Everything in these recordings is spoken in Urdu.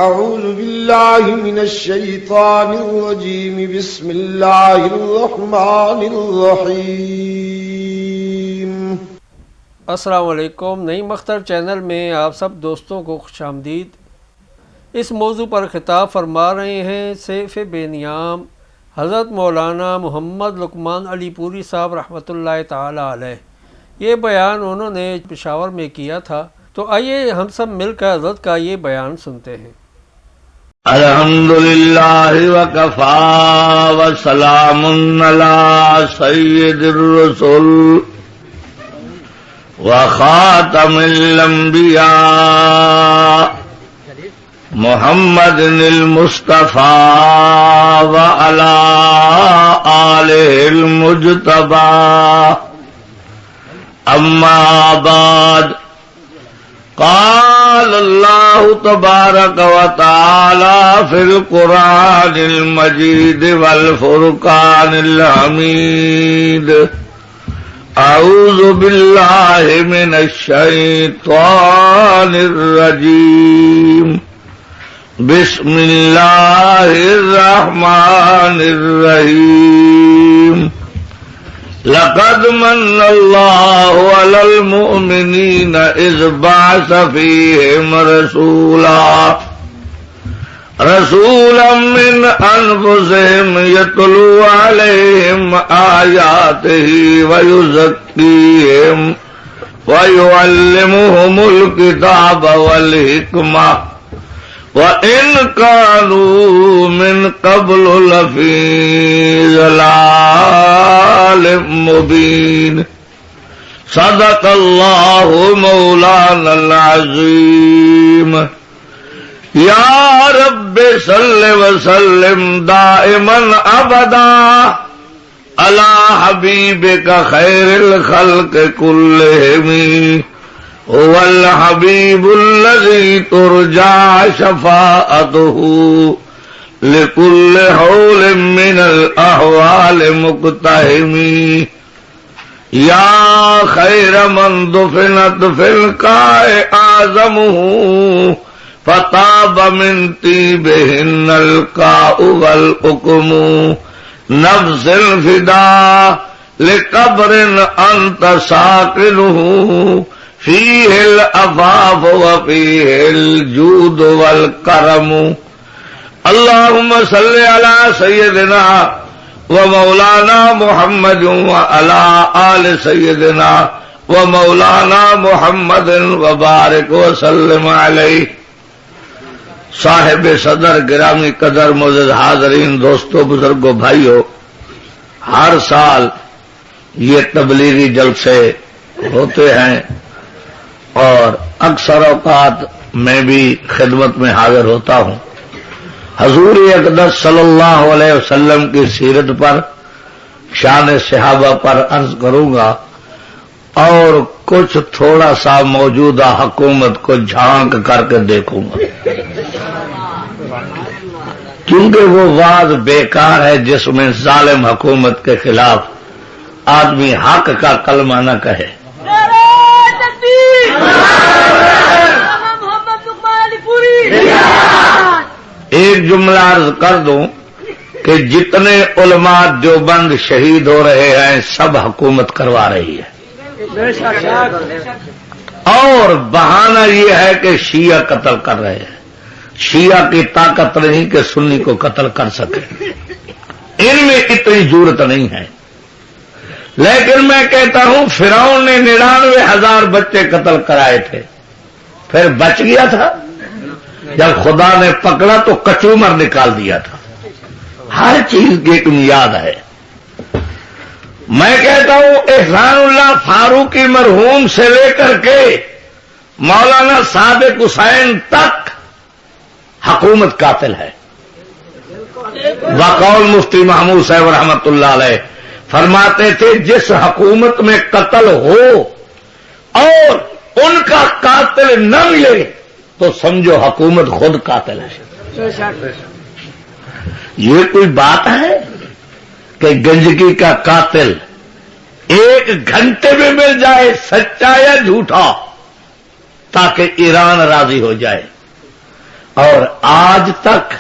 أعوذ بالله من الشيطان الرجيم بسم الله الرحمن الرحيم. السلام علیکم. نئی مختر چینل میں آپ سب دوستوں کو خوش آمدید. اس موضوع پر خطاب فرما رہے ہیں سیف بے نیام حضرت مولانا محمد لقمان علی پوری صاحب رحمۃ اللہ تعالی علیہ. یہ بیان انہوں نے پشاور میں کیا تھا، تو آئیے ہم سب مل کر حضرت کا یہ بیان سنتے ہیں. الحمدللہ وکفا وسلام علی سید الرسل وخاتم الانبیاء محمد المصطفى وعلى آلہ المجتبى. اما بعد، قال اللہ تبارک وتعالی فی القرآن المجید والفرقان الحمید. اعوذ باللہ من الشیطان الرجیم. بسم اللہ الرحمن الرحیم. لقد من اللہ علی المؤمنین اذ بعث فیہم رسولا من انفسہم یتلو علیہم آیاتہ ویزکیہم ویعلمہم الکتاب والحکمہ وَإِن كَانُوا مِن قَبْلُ لَفِي ضَلَالٍ مُّبِينٍ. صدق اللہ مولانا العظیم. یا رب صل وسلم دائما ابدا علی حبیبک خیر الخلق کلہم. هو الحبیب الذی ترجى شفاعته لكل حول من الاحوال مقتحم. یا خیر من دفنت فی القاع اعظمه فطاب من طیبهن القاع والحکم. نفس الفداء لقبر انت ساکنه فیہ العفاف وفیہ الجود والکرم. اللہم صل علی سیدنا و مولانا محمد وعلی آل سیدنا و مولانا محمد وبارک وسلم علیہ. صاحب صدر گرامی قدر معزز حاضرین، دوستو، بزرگوں، بھائیو، ہر سال یہ تبلیغی جلسے ہوتے ہیں اور اکثر اوقات میں بھی خدمت میں حاضر ہوتا ہوں. حضور اقدس صلی اللہ علیہ وسلم کی سیرت پر، شان صحابہ پر عرض کروں گا اور کچھ تھوڑا سا موجودہ حکومت کو جھانک کر کے دیکھوں گا، کیونکہ وہ وعظ بیکار ہے جس میں ظالم حکومت کے خلاف آدمی حق کا کلمہ نہ کہے. ایک جملہ عرض کر دوں کہ جتنے علماء دیوبند شہید ہو رہے ہیں سب حکومت کروا رہی ہے، اور بہانہ یہ ہے کہ شیعہ قتل کر رہے ہیں. شیعہ کی طاقت نہیں کہ سنی کو قتل کر سکے، ان میں اتنی جرأت نہیں ہے. لیکن میں کہتا ہوں فرعون نے 99,000 بچے قتل کرائے تھے، پھر بچ گیا تھا. جب خدا نے پکڑا تو کچومر نکال دیا تھا. ہر چیز کی ایک میعاد ہے. میں کہتا ہوں احسان اللہ فاروقی مرحوم سے لے کر کے مولانا صادق حسین تک حکومت قاتل ہے. بقول مفتی محمود صاحب رحمۃ اللہ علیہ فرماتے تھے جس حکومت میں قتل ہو اور ان کا قاتل نہ ملے تو سمجھو حکومت خود قاتل ہے. یہ کوئی بات ہے کہ گنجکی کا قاتل 1 گھنٹے میں مل جائے، سچا یا جھوٹا، تاکہ ایران راضی ہو جائے. اور آج تک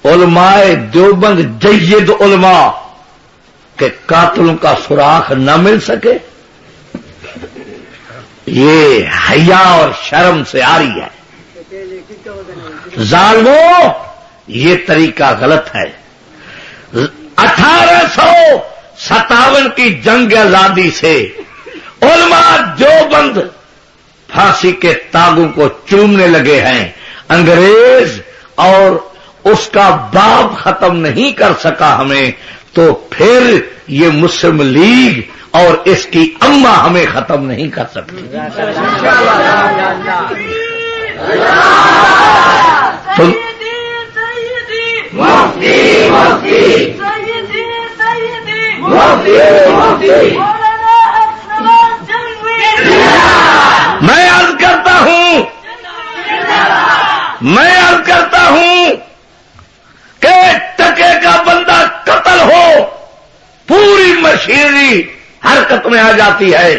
علماء دیوبند جید علماء کے قاتلوں کا سراغ نہ مل سکے، یہ حیا اور شرم سے آ رہی ہے۔ ظالموں، یہ طریقہ غلط ہے۔ 1857 کی جنگ آزادی سے علماء دیوبند پھانسی کے تاغوں کو چومنے لگے ہیں۔ انگریز اور اس کا باپ ختم نہیں کر سکا ہمیں، تو پھر یہ مسلم لیگ اور اس کی اماں ہمیں ختم نہیں کر سکتی۔ میں عرض کرتا ہوں کہ ٹکے کا بندہ قتل ہو، پوری مشینری حرکت میں آ جاتی ہے،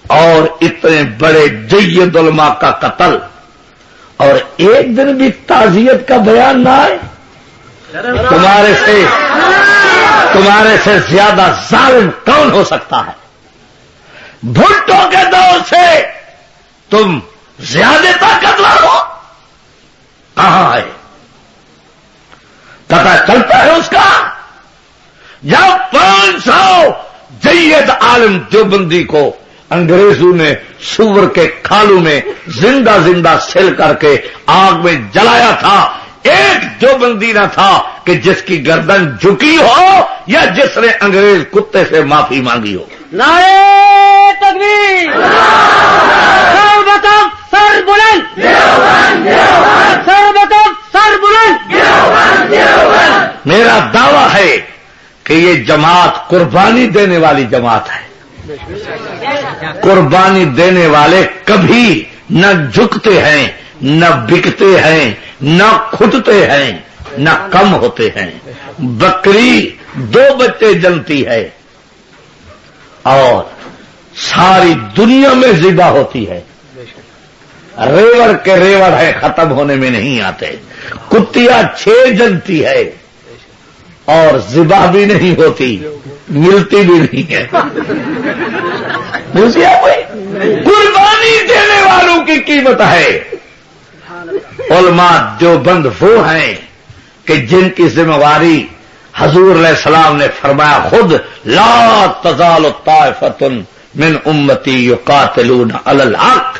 اور اتنے بڑے جید علماء کا قتل، اور ایک دن بھی تعزیت کا بیان نہ آئے۔ تمہارے سے زیادہ ظالم کون ہو سکتا ہے؟ بھٹو کے دور سے تم زیادہ طاقتور ہو، کہاں ہے؟ پتہ چلتا ہے اس کا؟ جب 500 جید عالم دیوبندی کو انگریزوں نے سور کے کھالوں میں زندہ زندہ سل کر کے آگ میں جلایا تھا، ایک دیوبندی نہ تھا کہ جس کی گردن جھکی ہو یا جس نے انگریز کتے سے معافی مانگی ہو۔ نعرے تکبیر، سر بطخ سر بلند، سر بطخ سر بلند۔ میرا دعویٰ ہے کہ یہ جماعت قربانی دینے والی جماعت ہے۔ قربانی دینے والے کبھی نہ جھکتے ہیں، نہ بکتے ہیں، نہ کھٹتے ہیں، نہ کم ہوتے ہیں۔ بکری 2 بچے جنتی ہے اور ساری دنیا میں ذبح ہوتی ہے۔ ریوڑ کے ریوڑ ہے، ختم ہونے میں نہیں آتے۔ کتیا 6 جنتی ہے اور ذبح بھی نہیں ہوتی، ملتی بھی نہیں ہے۔ قربانی دینے والوں کی قیمت ہے۔ علماء دیوبند وہ ہیں کہ جن کی ذمہ داری حضور علیہ السلام نے فرمایا خود، لا تزال طائفۃ من امتی یقاتلون علی الحق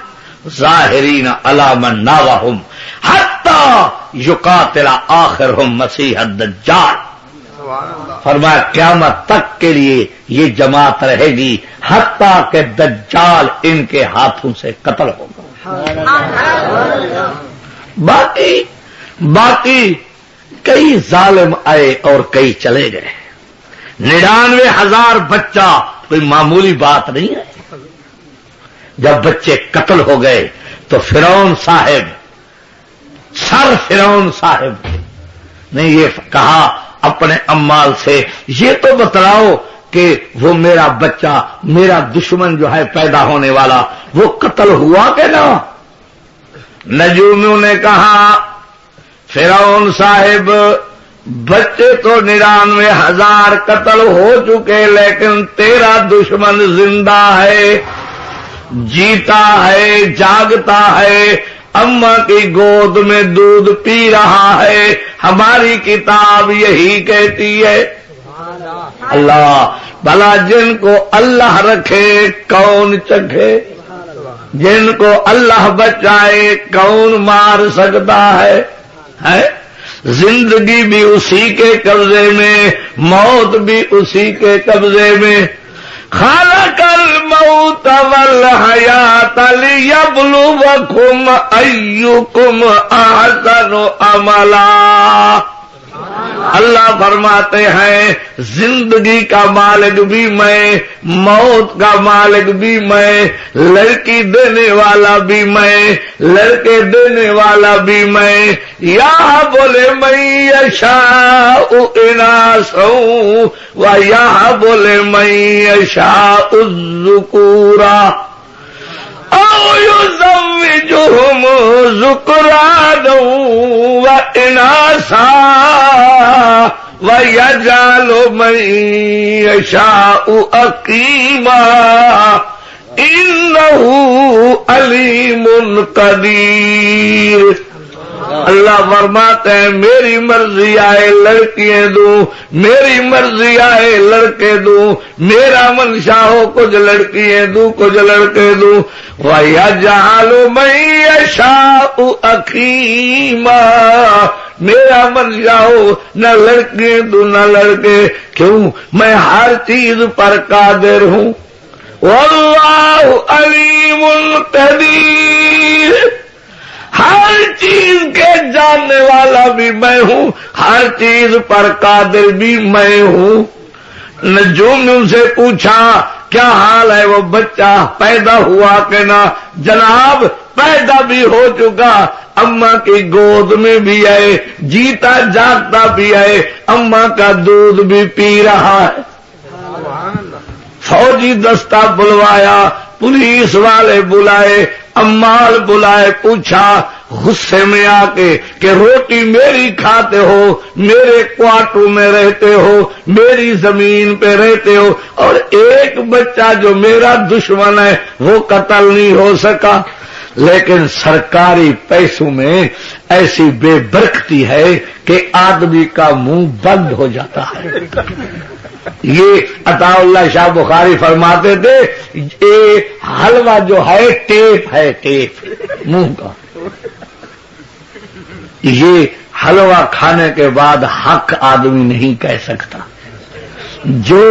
ظاہرین علی من ناوہم حتی یقاتل آخرہم مسیح الدجال۔ فرمایا قیامت تک کے لیے یہ جماعت رہے گی حتیٰ کہ دجال ان کے ہاتھوں سے قتل ہوگا۔ باقی کئی ظالم آئے اور کئی چلے گئے۔ 99,000 بچہ کوئی معمولی بات نہیں ہے۔ جب بچے قتل ہو گئے تو فرعون صاحب نے یہ کہا اپنے عمال سے، یہ تو بتلاؤ کہ وہ میرا بچہ، میرا دشمن جو ہے پیدا ہونے والا، وہ قتل ہوا کہ نہ؟ نجومیوں نے کہا فرعون صاحب بچے تو 99,000 قتل ہو چکے، لیکن تیرا دشمن زندہ ہے، جیتا ہے، جاگتا ہے، اماں کی گود میں دودھ پی رہا ہے۔ ہماری کتاب یہی کہتی ہے۔ اللہ بھلا جن کو اللہ رکھے کون چکھے، جن کو اللہ بچائے کون مار سکتا ہے؟ زندگی بھی اسی کے قبضے میں، موت بھی اسی کے قبضے میں۔ خلق الموت والحیات لیبلوکم ایکم احسن عملا۔ اللہ فرماتے ہیں زندگی کا مالک بھی میں، موت کا مالک بھی میں، لڑکی دینے والا بھی میں، لڑکے دینے والا بھی میں۔ یا بولے میں یشاء اناسا و یا بولے میں یشاء الذکورا۔ او یزوجہم ذکرانا و اناسا وَيَجْعَلُ مَن يَشَاءُ عَقِيمًا إِنَّهُ عَلِيمٌ قَدِيرٌ۔ اللہ فرماتے ہیں میری مرضی آئے لڑکیاں دوں، میری مرضی آئے لڑکے دوں، میرا منشا ہو کچھ لڑکیاں دوں کچھ لڑکے دوں۔ وَيَجْعَلُ مَن يَشَاءُ عَقِيمًا، میرا منشا ہو نہ لڑکے دوں نہ لڑکے، کیوں؟ میں ہر چیز پر قادر ہوں۔ واللہ علیم قدیر، ہر چیز کے جاننے والا بھی میں ہوں، ہر چیز پر قادر بھی میں ہوں۔ نجوم نے ان سے پوچھا کیا حال ہے، وہ بچہ پیدا ہوا کہ نہ؟ جناب پیدا بھی ہو چکا، اماں کی گود میں بھی ہے، جیتا جاگتا بھی ہے، اماں کا دودھ بھی پی رہا ہے۔ فوجی دستہ بلوایا، پولیس والے بلائے، امال بلائے، پوچھا غصے میں آ کے کہ روٹی میری کھاتے ہو، میرے کوارٹر میں رہتے ہو، میری زمین پہ رہتے ہو، اور ایک بچہ جو میرا دشمن ہے وہ قتل نہیں ہو سکا۔ لیکن سرکاری پیسوں میں ایسی بے برکتی ہے کہ آدمی کا منہ بند ہو جاتا ہے۔ یہ عطا اللہ شاہ بخاری فرماتے تھے یہ حلوہ جو ہے ٹیپ ہے، ٹیپ منہ کا، یہ حلوہ کھانے کے بعد حق آدمی نہیں کہہ سکتا۔ جو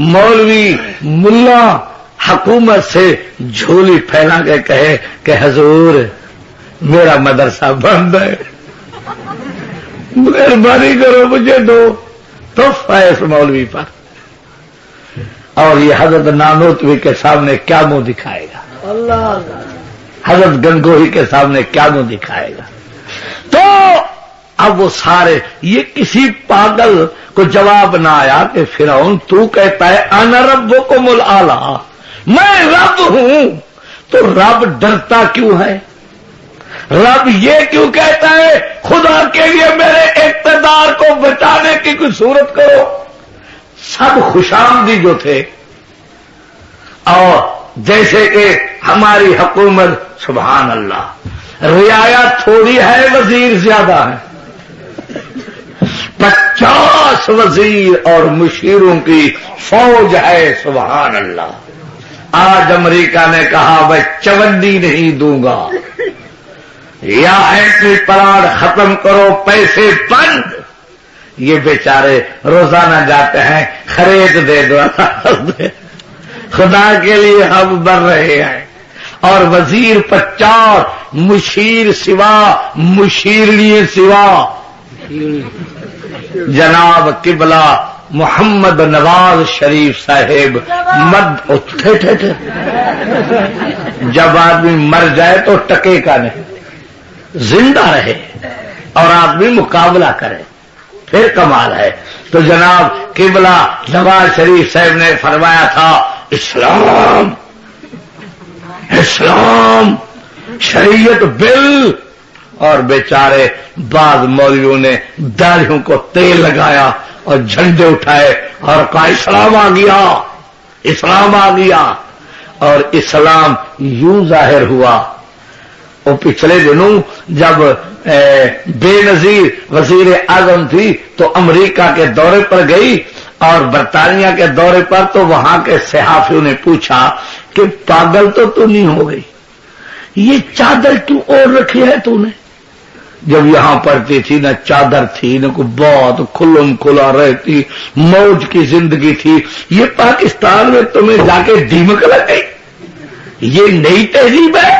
مولوی ملا حکومت سے جھولی پھیلا کے کہے کہ حضور میرا مدرسہ بند ہے، مہربانی کرو مجھے دو، تحفہ ہے اس مولوی پر، اور یہ حضرت نانوتوی کے سامنے کیا منہ دکھائے گا، حضرت گنگوہی کے سامنے کیا منہ دکھائے گا؟ تو اب وہ سارے، یہ کسی پاگل کو جواب نہ آیا کہ فرعون تو کہتا ہے انا ربکم الاعلی، میں رب ہوں، تو رب ڈرتا کیوں ہے؟ رب یہ کیوں کہتا ہے خدا کے لیے میرے اقتدار کو بچانے کی کوئی صورت کرو؟ سب خوشامدی جو تھے، اور جیسے کہ ہماری حکومت سبحان اللہ رعایت تھوڑی ہے وزیر زیادہ ہے، 50 وزیر اور مشیروں کی فوج ہے سبحان اللہ۔ آج امریکہ نے کہا میں چوندی نہیں دوں گا، یا ایٹمی پلاٹ ختم کرو، پیسے بند۔ یہ بیچارے روزانہ جاتے ہیں خرید دے دو، خدا کے لیے ہم بن رہے ہیں، اور وزیر 50، مشیر سوا، مشیرنی سوا۔ جناب قبلہ محمد نواز شریف صاحب مد اٹھے، جب آدمی مر جائے تو ٹکے کا نہیں، زندہ رہے اور آدمی مقابلہ کرے پھر کمال ہے۔ تو جناب قبلہ نواز شریف صاحب نے فرمایا تھا اسلام اسلام شریعت بل، اور بیچارے بعض مولویوں نے داڑھیوں کو تیل لگایا اور جھنڈے اٹھائے اور کہا اسلام آ گیا، اسلام آ گیا، اور اسلام یوں ظاہر ہوا۔ وہ پچھلے دنوں جب بے نظیر وزیر اعظم تھی تو امریکہ کے دورے پر گئی اور برطانیہ کے دورے پر، تو وہاں کے صحافیوں نے پوچھا کہ پاگل تو نہیں ہو گئی، یہ چادر کیوں اوڑھ رکھی ہے تو نے؟ جب یہاں پڑتی تھی نہ چادر تھی نہ کوئی، بہت کھلم کھلا رہتی، موج کی زندگی تھی۔ یہ پاکستان میں تمہیں جا کے ڈیمک لگ گئی، یہ نئی تہذیب ہے،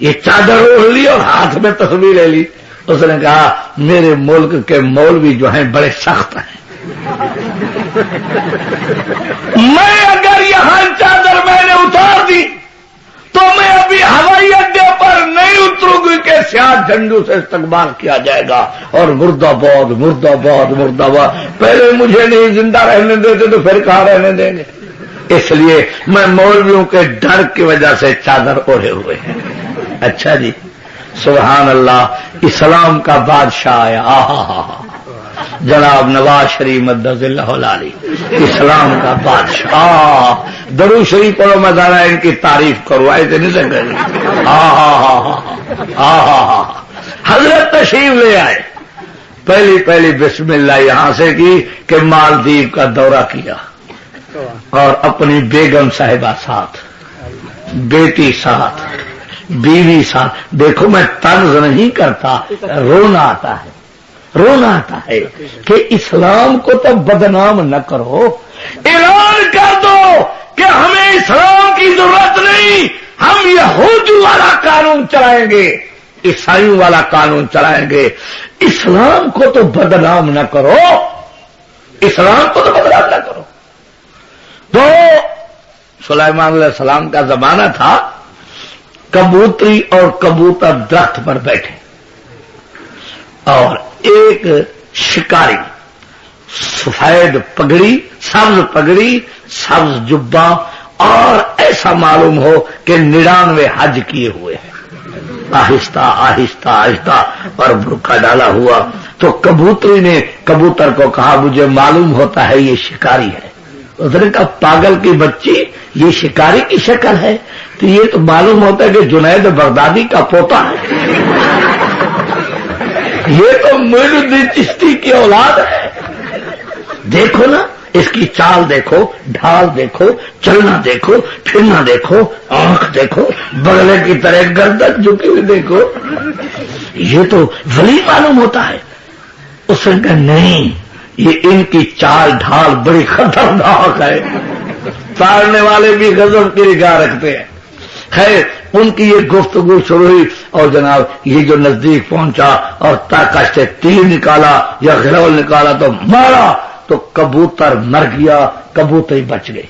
یہ چادر اوڑھ لی اور ہاتھ میں تصویر لے لی۔ اس نے کہا میرے ملک کے مولوی جو ہیں بڑے سخت ہیں، میں اگر یہاں چادر میں نے اتار دی تو میں ابھی ہوائی اڈے پر نہیں اتروں گی کہ سیاہ جھنڈوں سے استقبال کیا جائے گا، اور مرد آباد مرد آباد مرد آباد۔ پہلے مجھے نہیں زندہ رہنے دیتے تو پھر کہاں رہنے دیں گے؟ اس لیے میں مولویوں کے ڈر کی وجہ سے چادر اوڑھے ہوئے ہیں. اچھا جی سبحان اللہ. اسلام کا بادشاہ آیا جناب نواز شریف مدد اللہ علی. اسلام کا بادشاہ. درود شریف پڑھو میں ذرا ان کی تعریف کرو. ایسے نہیں لگ حضرت تشریف لے آئے. پہلی بسم اللہ یہاں سے کی کہ مالدیو کا دورہ کیا اور اپنی بیگم صاحبہ ساتھ, بیٹی ساتھ, بیوی ساتھ. دیکھو میں طنز نہیں کرتا, رونا آتا ہے کہ اسلام کو تو بدنام نہ کرو. اعلان کر دو کہ ہمیں اسلام کی ضرورت نہیں, ہم یہودی والا قانون چلائیں گے, عیسائیوں والا قانون چلائیں گے. اسلام کو تو بدنام نہ کرو, اسلام کو تو بدنام نہ کرو. تو سلیمان علیہ السلام کا زمانہ تھا, کبوتری اور کبوتر درخت پر بیٹھے اور ایک شکاری سفید پگڑی, سبز پگڑی, سبز جبہ اور ایسا معلوم ہو کہ 99 حج کیے ہوئے ہیں, آہستہ آہستہ آہستہ اور برقع ڈالا ہوا. تو کبوتری نے کبوتر کو کہا مجھے معلوم ہوتا ہے یہ شکاری ہے. اس نے کہا پاگل کی بچی, یہ شکاری کی شکل ہے تو یہ تو معلوم ہوتا ہے کہ جنید بغدادی کا پوتا ہے, یہ تو معین الدین چشتی کی اولاد ہے. دیکھو نا اس کی چال دیکھو, ڈھال دیکھو, چلنا دیکھو, پھرنا دیکھو, آنکھ دیکھو, بغلے کی طرح گردن جھکی ہوئی دیکھو, یہ تو ولی معلوم ہوتا ہے. اس نے کہا نہیں, یہ ان کی چال ڈھال بڑی خطرناک ہے, تارنے والے بھی غضب کی نگاہ رکھتے ہیں. خیر ان کی یہ گفتگو شروع ہوئی اور جناب یہ جو نزدیک پہنچا اور تاکہ سے تیر نکالا یا غرول نکالا تو مارا تو کبوتر مر گیا, کبوتری بچ گئی.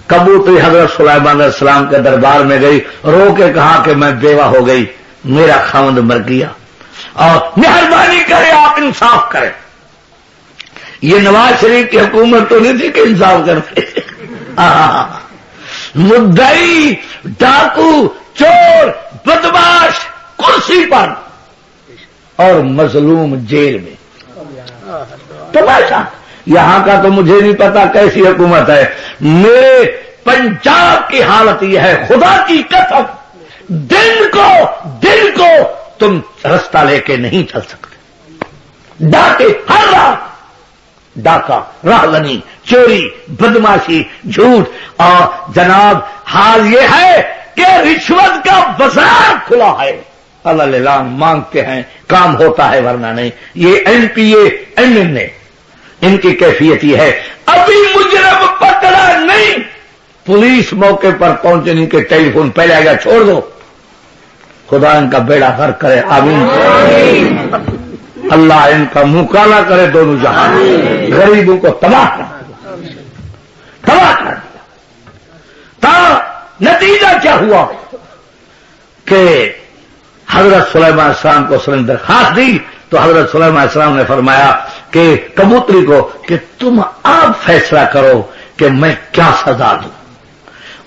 کبوتری حضرت سلیمان علیہ السلام کے دربار میں گئی, رو کے کہا کہ میں بیوہ ہو گئی, میرا خاوند مر گیا اور مہربانی کرے آپ انصاف کریں. یہ نواز شریف کی حکومت تو نہیں تھی کہ انصاف کرتے. مدعی, ڈاکو, چور, بدماش کرسی پر اور مظلوم جیل میں. تماشا یہاں کا تو مجھے نہیں پتا کیسی حکومت ہے. میرے پنجاب کی حالت یہ ہے, خدا کی قسم دن کو تم رستہ لے کے نہیں چل سکتے. ڈاکے ہر رات, ڈاکہ, راہزنی, چوری, بدماشی, جھوٹ. اور جناب حال یہ ہے کہ رشوت کا بازار کھلا ہے. اللہ اعلان مانگتے ہیں, کام ہوتا ہے ورنہ نہیں. یہ N P A M N A ان کی کیفیت یہ ہے. ابھی مجرم پکڑا نہیں, پولیس موقع پر پہنچے نہیں کہ ٹیلی فون پہلے آئے گا, چھوڑ دو. خدا ان کا بیڑا غرق کرے, آمین. اللہ ان کا منہ کالا کرے دونوں جہاں. غریبوں کو تباہ کر دیا. نتیجہ کیا ہوا کہ حضرت سلیمان علیہ السلام کو اس نے درخواست دی تو حضرت سلیمان علیہ السلام نے فرمایا کہ کبوتری کو کہ تم آپ فیصلہ کرو کہ میں کیا سزا دوں.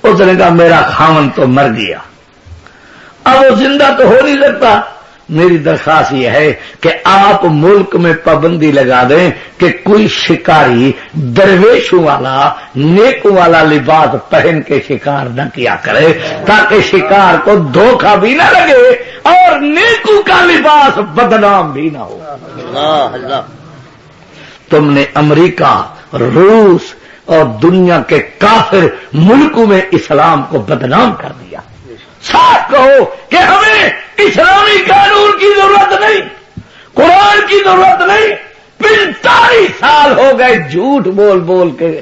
اس نے کہا میرا خاوند تو مر گیا, اب وہ زندہ تو ہو نہیں سکتا. میری درخواست یہ ہے کہ آپ ملک میں پابندی لگا دیں کہ کوئی شکاری درویشوں والا, نیکوں والا لباس پہن کے شکار نہ کیا کرے تاکہ شکار کو دھوکہ بھی نہ لگے اور نیکوں کا لباس بدنام بھی نہ ہو. اللہ تم نے امریکہ, روس اور دنیا کے کافر ملکوں میں اسلام کو بدنام کر دیا. صاف کہو کہ ہمیں اسلامی قانون کی ضرورت نہیں, قرآن کی ضرورت نہیں. 45 سال ہو گئے جھوٹ بول بول کے.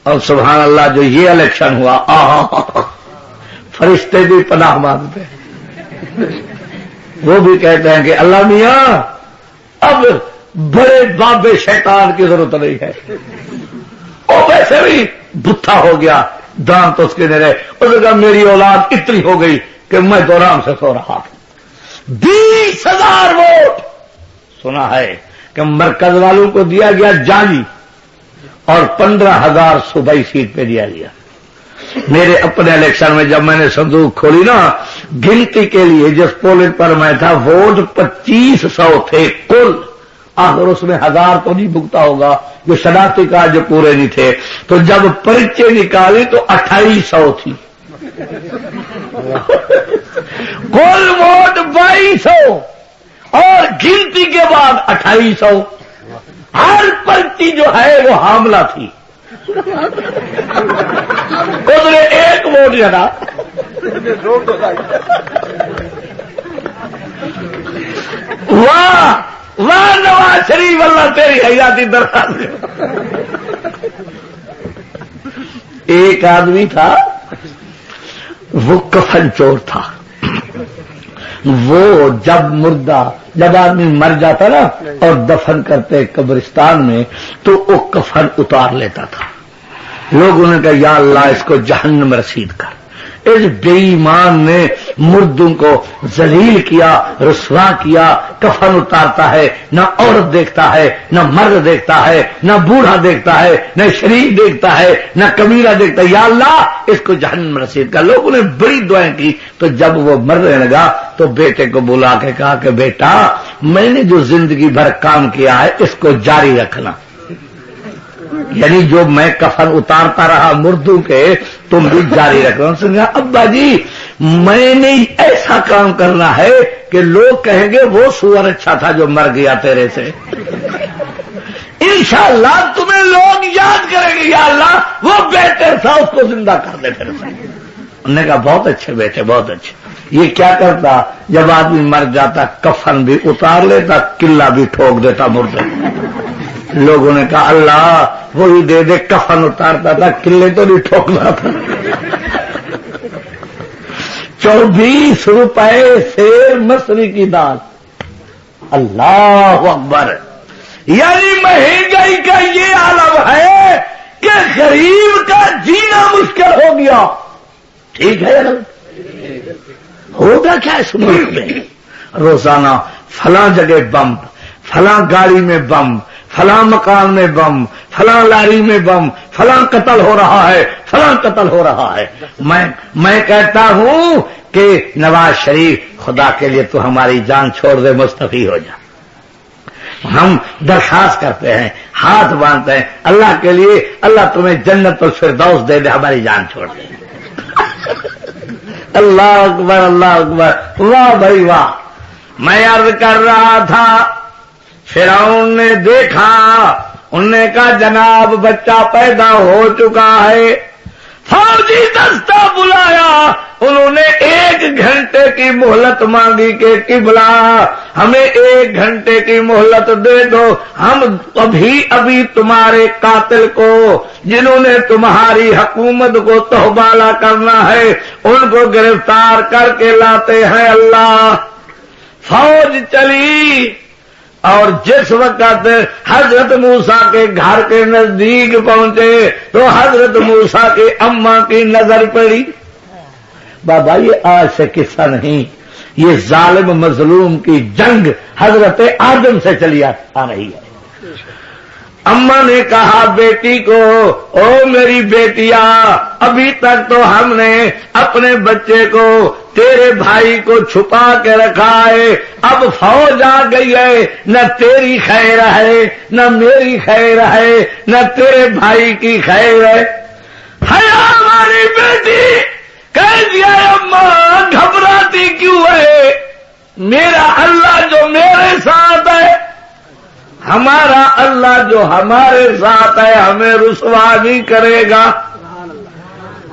اور سبحان اللہ جو یہ الیکشن ہوا, فرشتے بھی پناہ مانگتے ہیں. وہ بھی کہتے ہیں کہ اللہ میاں اب بڑے بابے شیطان کی ضرورت نہیں ہے. اور ویسے بھی بتھا ہو گیا, دان تو اس کے نہیں رہے. اس نے کہا میری اولاد اتنی ہو گئی کہ میں تو آرام سے سو رہا تھا. 20,000 ووٹ سنا ہے کہ مرکز والوں کو دیا گیا جعلی, اور 15,000 صوبائی سیٹ پہ دیا گیا. میرے اپنے الیکشن میں جب میں نے صندوق کھولی نا، گنتی کے لیے جس پولنگ پر میں تھا ووٹ 2500 تھے کل. آخر اس میں 1000 تو نہیں بھگتا ہوگا جو شناختی کارڈ جو پورے نہیں تھے. تو جب پرچے نکالی تو 2800 تھی. کل ووٹ 2200 اور گنتی کے بعد 2800. ہر پرچی جو ہے وہ حاملہ تھی. اس نے ایک ووٹ جنا. واہ واہ نواز شریف، اللہ تیری حیاتی درخواست. ایک آدمی تھا وہ کفن چور تھا. وہ جب آدمی مر جاتا نا اور دفن کرتے قبرستان میں تو وہ کفن اتار لیتا تھا. لوگوں نے کہا یا اللہ اس کو جہنم رسید کر. اس بے ایمان نے مردوں کو ذلیل کیا، رسوا کیا. کفن اتارتا ہے، نہ عورت دیکھتا ہے، نہ مرد دیکھتا ہے، نہ بوڑھا دیکھتا ہے، نہ شریف دیکھتا ہے، نہ کبیرہ دیکھتا ہے. یا اللہ اس کو جہنم رسید کر. لوگوں نے بڑی دعائیں کی. تو جب وہ مرنے لگا تو بیٹے کو بلا کے کہا کہ بیٹا میں نے جو زندگی بھر کام کیا ہے اس کو جاری رکھنا. یعنی جو میں کفن اتارتا رہا مردوں کے تم بھی جاری رکھنا. اس نے کہا ابا جی میں نے ایسا کام کرنا ہے کہ لوگ کہیں گے وہ سور اچھا تھا جو مر گیا تیرے سے. انشاءاللہ تمہیں لوگ یاد کریں گے یا اللہ وہ بیٹے تھا اس کو زندہ کر دے پھر سے. انہوں نے کہا بہت اچھے بیٹے بہت اچھے. یہ کیا کرتا جب آدمی مر جاتا کفن بھی اتار لیتا قلعہ بھی ٹھوک دیتا مردے. لوگوں نے کہا اللہ وہی دے دے. کفن اتارتا تھا قلعے تو نہیں ٹھوکنا تھا. 24 روپے سیر مصری کی دال. اللہ اکبر. یعنی مہنگائی کا یہ عالم ہے کہ غریب کا جینا مشکل ہو گیا. ٹھیک ہے ہوگا کیا اس ملک میں؟ روزانہ فلاں جگہ بم، فلاں گاڑی میں بم، فلاں مکان میں بم، فلاں لاری میں بم، فلاں قتل ہو رہا ہے، فلاں قتل ہو رہا ہے. میں کہتا ہوں کہ نواز شریف خدا کے لیے تو ہماری جان چھوڑ دے، مستعفی ہو جا. ہم درخواست کرتے ہیں، ہاتھ باندھتے ہیں اللہ کے لیے، اللہ تمہیں جنت الفردوس دے دے، ہماری جان چھوڑ دے. اللہ اکبر اللہ اکبر. واہ بھائی واہ. میں عرض کر رہا تھا فرعون نے دیکھا، انہوں نے کہا جناب بچہ پیدا ہو چکا ہے. فوجی دستہ بلایا، انہوں نے 1 گھنٹے کی مہلت مانگی کہ قبلہ ہمیں 1 گھنٹے کی مہلت دے دو، ہم ابھی تمہارے قاتل کو جنہوں نے تمہاری حکومت کو تحوالہ کرنا ہے ان کو گرفتار کر کے لاتے ہیں. اللہ فوج چلی اور جس وقت حضرت موسیٰ کے گھر کے نزدیک پہنچے تو حضرت موسیٰ کی اماں کی نظر پڑی. بابا یہ آج سے قصہ نہیں، یہ ظالم مظلوم کی جنگ حضرت آدم سے چلی آ رہی ہے. اماں نے کہا بیٹی کو او میری بیٹیا ابھی تک تو ہم نے اپنے بچے کو تیرے بھائی کو چھپا کے رکھا ہے، اب فوج آ گئی ہے، نہ تیری خیر ہے نہ میری خیر ہے نہ تیرے بھائی کی خیر ہے. ہماری بیٹی کہہ دیا اماں گھبراتی کیوں ہے؟ میرا اللہ جو میرے ساتھ ہے، ہمارا اللہ جو ہمارے ساتھ ہے ہمیں رسوا نہیں کرے گا.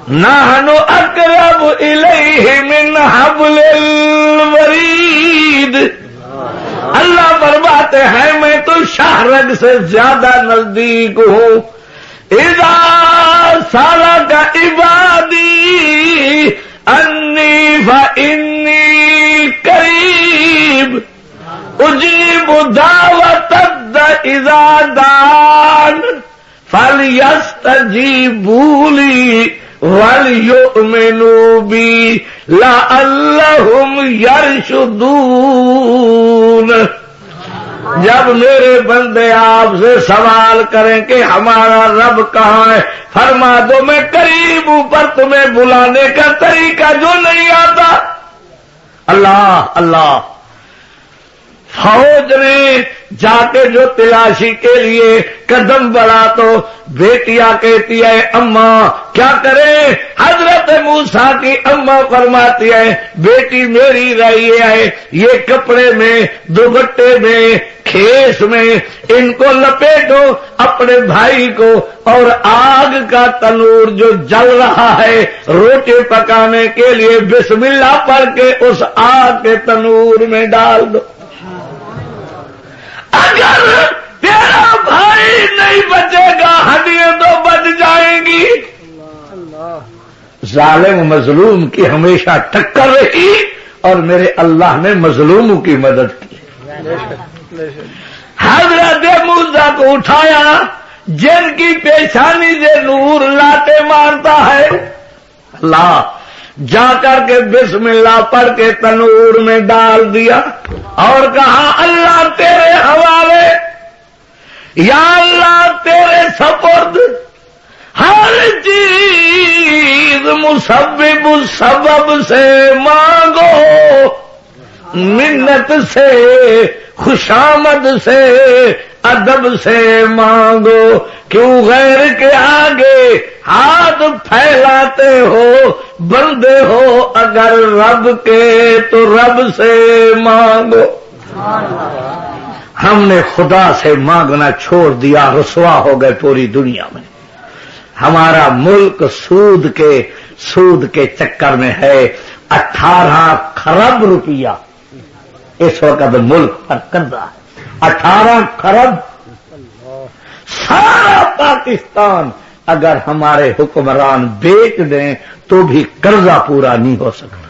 نحن اقرب الیہ من حبل الورید. اللہ فرماتے ہیں میں تو شہرگ سے زیادہ نزدیک ہوں. اذا سالک عبادی انی فانی قریب اجیب دعوت اذا دعان فلیستجیبوا لی وَلْيُؤْمِنُوا بِي لَعَلَّهُمْ يَرْشُدُونَ. جب میرے بندے آپ سے سوال کریں کہ ہمارا رب کہاں ہے، فرما دو میں قریب ہوں، پر تمہیں بلانے کا طریقہ جو نہیں آتا۔ اللہ اللہ، فوج نے جا کے جو تلاشی کے لیے قدم بڑھا تو بیٹیاں کہتی ہے اماں کیا کریں؟ حضرت موسیٰ کی اماں فرماتی ہے بیٹی میری رہی ہے، یہ کپڑے میں، دوپٹے میں، کھیس میں ان کو لپیٹو اپنے بھائی کو، اور آگ کا تنور جو جل رہا ہے روٹی پکانے کے لیے بسم اللہ پڑھ کے اس آگ کے تنور میں ڈال دو۔ اگر تیرا بھائی نہیں بچے گا ہڈیاں تو بچ جائیں گی۔ ظالم مظلوم کی ہمیشہ ٹکر رہی اور میرے اللہ نے مظلوموں کی مدد کی۔ حضرت موسیٰ کو اٹھایا، جن کی پیشانی سے نور لاتے مارتا ہے، اللہ جا کر کے بسم اللہ پڑھ کے تنور میں ڈال دیا اور کہا اللہ تیرے حوالے، یا اللہ تیرے سپرد، ہر چیز مسبب سبب سے مانگو، منت سے، خوشامد سے، ادب سے مانگو، کیوں غیر کے آگے ہاتھ پھیلاتے ہو؟ بندے ہو اگر رب کے تو رب سے مانگو۔ ہم نے خدا سے مانگنا چھوڑ دیا، رسوا ہو گئے پوری دنیا میں۔ ہمارا ملک سود کے چکر میں ہے۔ 18 خرب روپیہ اس وقت ملک پر قرضہ ہے، 18 خرب۔ سارا پاکستان اگر ہمارے حکمران بیچ دیں تو بھی قرضہ پورا نہیں ہو سکتا۔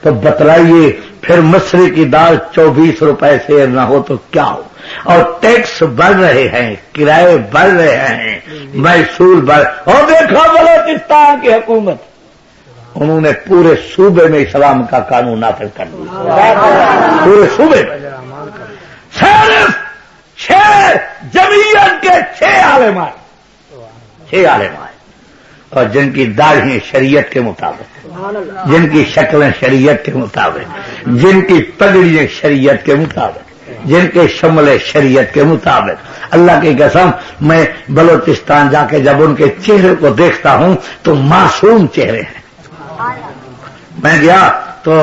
تو بتلائیے پھر مصری کی دال 24 روپے سے نہ ہو تو کیا ہو؟ اور ٹیکس بڑھ رہے ہیں، کرائے بڑھ رہے ہیں، محصول بڑھ، اور دیکھو بلوچستان کی حکومت، انہوں نے پورے صوبے میں اسلام کا قانون نافذ کر دیا، پورے صوبے میں۔ صرف 6 جمعیت کے 6 عالم آئے، 6 عالم آئے، اور جن کی داڑھیں شریعت کے مطابق، جن کی شکلیں شریعت کے مطابق، جن کی پگڑیاں شریعت کے مطابق، جن کے شملے شریعت کے مطابق۔ اللہ کی قسم میں بلوچستان جا کے جب ان کے چہرے کو دیکھتا ہوں تو معصوم چہرے ہیں۔ میں گیا تو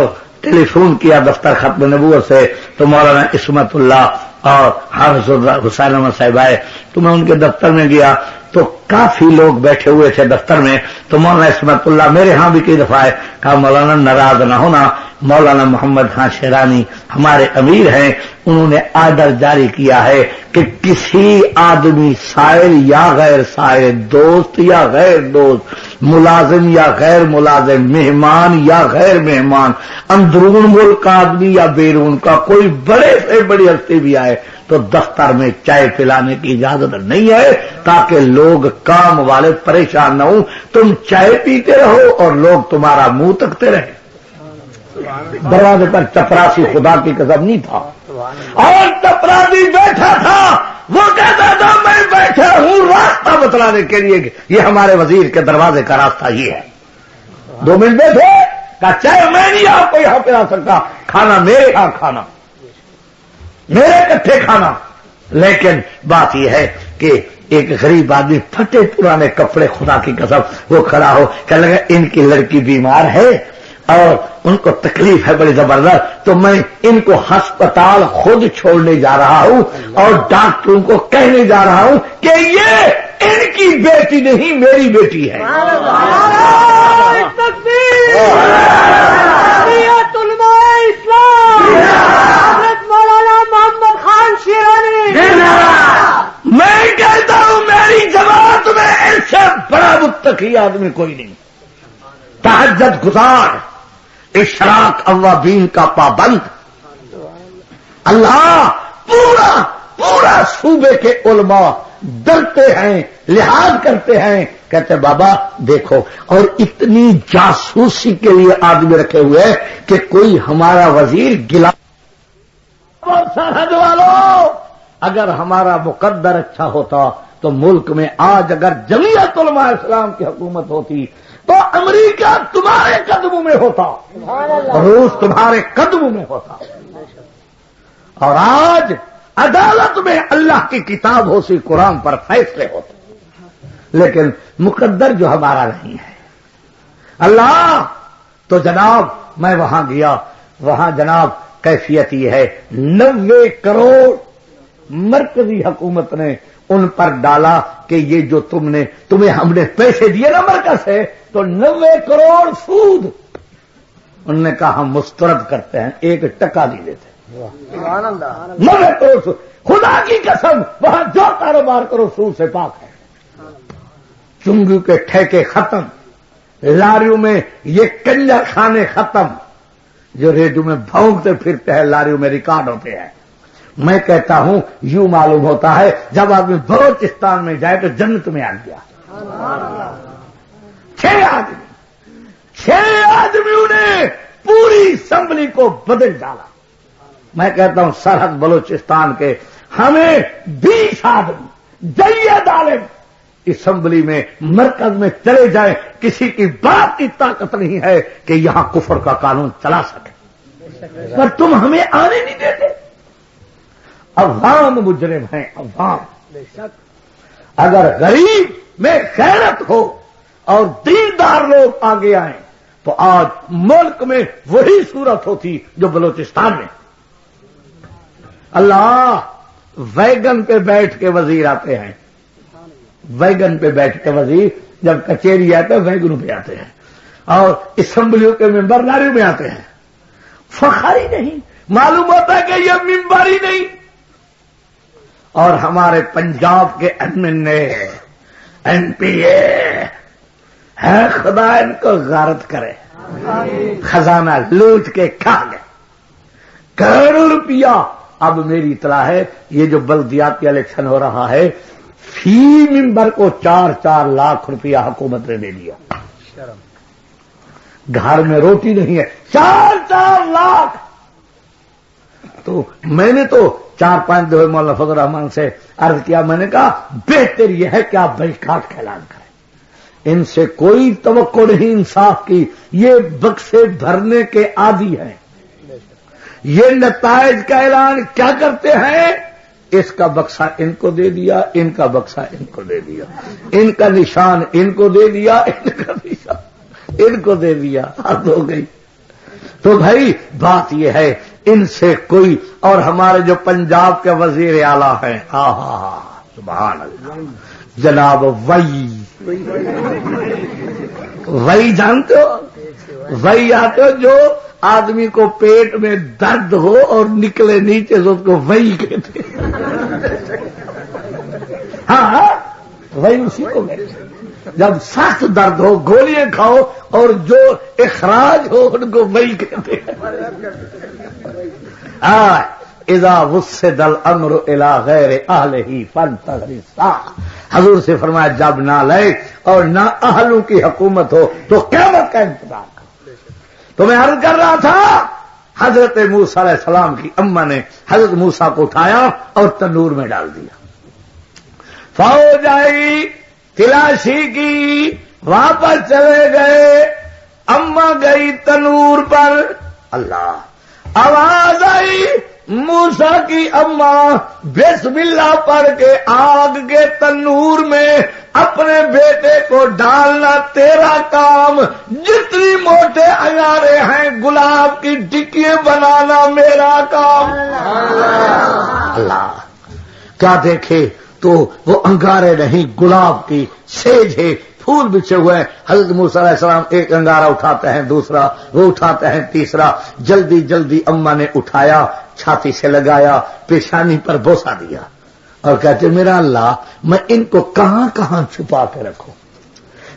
ٹیلی فون کیا دفتر ختم نبوت سے، تو مولانا عصمت اللہ اور حافظ حسین احمد صاحب آئے، تو میں ان کے دفتر میں گیا تو کافی لوگ بیٹھے ہوئے تھے دفتر میں۔ تو مولانا عصمت اللہ میرے ہاں بھی کئی دفعہ ہے، کہا مولانا ناراض نہ ہونا، مولانا محمد خان شیرانی ہمارے امیر ہیں، انہوں نے آرڈر جاری کیا ہے کہ کسی آدمی سائل یا غیر سائل، دوست یا غیر دوست، ملازم یا غیر ملازم، مہمان یا غیر مہمان، اندرون ملک آدمی یا بیرون کا، کوئی بڑے سے بڑی ہستی بھی آئے تو دفتر میں چائے پلانے کی اجازت نہیں ہے، تاکہ لوگ کام والے پریشان نہ ہوں۔ تم چائے پیتے رہو اور لوگ تمہارا منہ تکتے رہے۔ دروازے پر چپراسی خدا کی قسم نہیں تھا، اور چپراسی بیٹھا تھا، وہ کہتا تھا میں بیٹھا ہوں راستہ بتلانے کے لیے، یہ ہمارے وزیر کے دروازے کا راستہ یہ ہے۔ 2 منٹ بیٹھے، کہا چائے میں نہیں آپ کو یہاں پلا سکتا، کھانا میرے ہاں کھانا، میرے کٹھے کھانا۔ لیکن بات یہ ہے کہ ایک غریب آدمی پھٹے پرانے کپڑے، خدا کی قسم، وہ کھڑا ہو کہنے لگا ان کی لڑکی بیمار ہے اور ان کو تکلیف ہے بڑی زبردست، تو میں ان کو ہسپتال خود چھوڑنے جا رہا ہوں اور ڈاکٹروں کو کہنے جا رہا ہوں کہ یہ ان کی بیٹی نہیں میری بیٹی ہے۔ میں کہتا ہوں میری جماعت میں ایسے بڑا متقی آدمی کوئی نہیں، تہجد گزار، اشراق اوابین کا پابند۔ اللہ پورا صوبے کے علماء ڈرتے ہیں، لحاظ کرتے ہیں، کہتے بابا دیکھو، اور اتنی جاسوسی کے لیے آدمی رکھے ہوئے کہ کوئی ہمارا وزیر گلا اور سرحد والوں، اگر ہمارا مقدر اچھا ہوتا تو ملک میں آج اگر جمعیت علماء اسلام کی حکومت ہوتی تو امریکہ تمہارے قدموں میں ہوتا، روس تمہارے قدموں میں ہوتا، اور آج عدالت میں اللہ کی کتاب ہوتی، قرآن پر فیصلے ہوتے، لیکن مقدر جو ہمارا نہیں ہے اللہ. تو جناب میں وہاں گیا، وہاں جناب کیفیت یہ ہے 90 کروڑ مرکزی حکومت نے ان پر ڈالا کہ یہ جو تمہیں ہم نے پیسے دیے نا مرکز سے، تو 90 کروڑ سود. انہوں نے کہا ہم مسترد کرتے ہیں، 1 ٹکا نہیں دیتے. 90 کروڑ سود. خدا کی قسم وہاں جو کاروبار کرو سود سے پاک ہے. چنگو کے ٹھیکے ختم، لاریوں میں یہ کنجر خانے ختم جو ریڈیو میں بھونکتے پھرتے ہیں، لاریوں میں ریکارڈ ہوتے ہیں. میں کہتا ہوں یوں معلوم ہوتا ہے جب آدمی بلوچستان میں جائے تو جنت میں آ گیا. 6 آدمیوں نے پوری اسمبلی کو بدل ڈالا. میں کہتا ہوں سرحد بلوچستان کے ہمیں 20 آدمی جید عالم اسمبلی میں مرکز میں چلے جائیں، کسی کی بات کی طاقت نہیں ہے کہ یہاں کفر کا قانون چلا سکے، پر تم ہمیں آنے نہیں دیتے. عوام مجرم ہیں، عوام. اگر غریب میں غیرت ہو اور دیندار لوگ آگے آئیں تو آج ملک میں وہی صورت ہوتی جو بلوچستان میں. اللہ، ویگن پہ بیٹھ کے وزیر آتے ہیں، ویگن پہ بیٹھ کے وزیر جب کچہری آتے ہیں ویگنوں پہ آتے ہیں، اور اسمبلیوں کے ممبر لاریوں میں آتے ہیں. فخر ہی نہیں، معلوم ہوتا ہے کہ یہ ممبر ہی نہیں. اور ہمارے پنجاب کے MP ہے، خدا ان کو غارت کرے، خزانہ لوٹ کے کھا گئے کروڑوں روپیہ. اب میری اطلاع ہے یہ جو بلدیاتی الیکشن ہو رہا ہے فی ممبر کو 4-4 لاکھ روپیہ حکومت نے دے دیا. گھر میں روٹی نہیں ہے، 4-4 لاکھ. تو میں نے تو 4-5 دفعہ مولانا فضل الرحمان سے عرض کیا، میں نے کہا بہتر یہ ہے کہ آپ بائیکاٹ کا اعلان کریں. ان سے کوئی توقع نہیں انصاف کی، یہ بکسے بھرنے کے عادی ہیں. یہ نتائج کا اعلان کیا کرتے ہیں، اس کا بکسا ان کو دے دیا، ان کا بکسا ان کو دے دیا، ان کا نشان ان کو دے دیا، ان کا نشان ان کو دے دیا، حد ہو گئی. تو بھائی بات یہ ہے ان سے کوئی. اور ہمارے جو پنجاب کے وزیر اعلیٰ ہیں، سبحان اللہ، جناب وہی جانتے ہو، وہی آتے ہو جو آدمی کو پیٹ میں درد ہو اور نکلے نیچے سے اس کو وہی کہتے. ہاں وہی اسی کو کہتے. جب سخت درد ہو گولیاں کھاؤ اور جو اخراج ہو ان کو وہی کہتے. اذا وسد الامر الى غیر اہلہ فانتظر الساعۃ. حضور سے فرمایا جب نہ لے اور نہ اہلوں کی حکومت ہو تو قیامت کا انتظار کرو. تو میں عرض کر رہا تھا حضرت موسیٰ علیہ السلام کی اماں نے حضرت موسیٰ کو اٹھایا اور تنور میں ڈال دیا. فوج آئی، تلاشی کی، واپس چلے گئے. اماں گئی تنور پر، اللہ آواز آئی موسیٰ کی اماں بسم اللہ پڑھ کے آگ کے تنور میں اپنے بیٹے کو ڈالنا تیرا کام، جتنی موٹے انگارے ہیں گلاب کی ٹکیاں بنانا میرا کام. اللہ کیا دیکھے تو وہ انگارے نہیں، گلاب کی سیج ہے، پھول بچھے ہوئے ہیں. حضرت موسیٰ علیہ السلام ایک انگارہ اٹھاتے ہیں، دوسرا، وہ اٹھاتے ہیں تیسرا. جلدی جلدی اماں نے اٹھایا، چھاتی سے لگایا، پیشانی پر بوسہ دیا اور کہتے میرا اللہ میں ان کو کہاں کہاں چھپا کے رکھوں.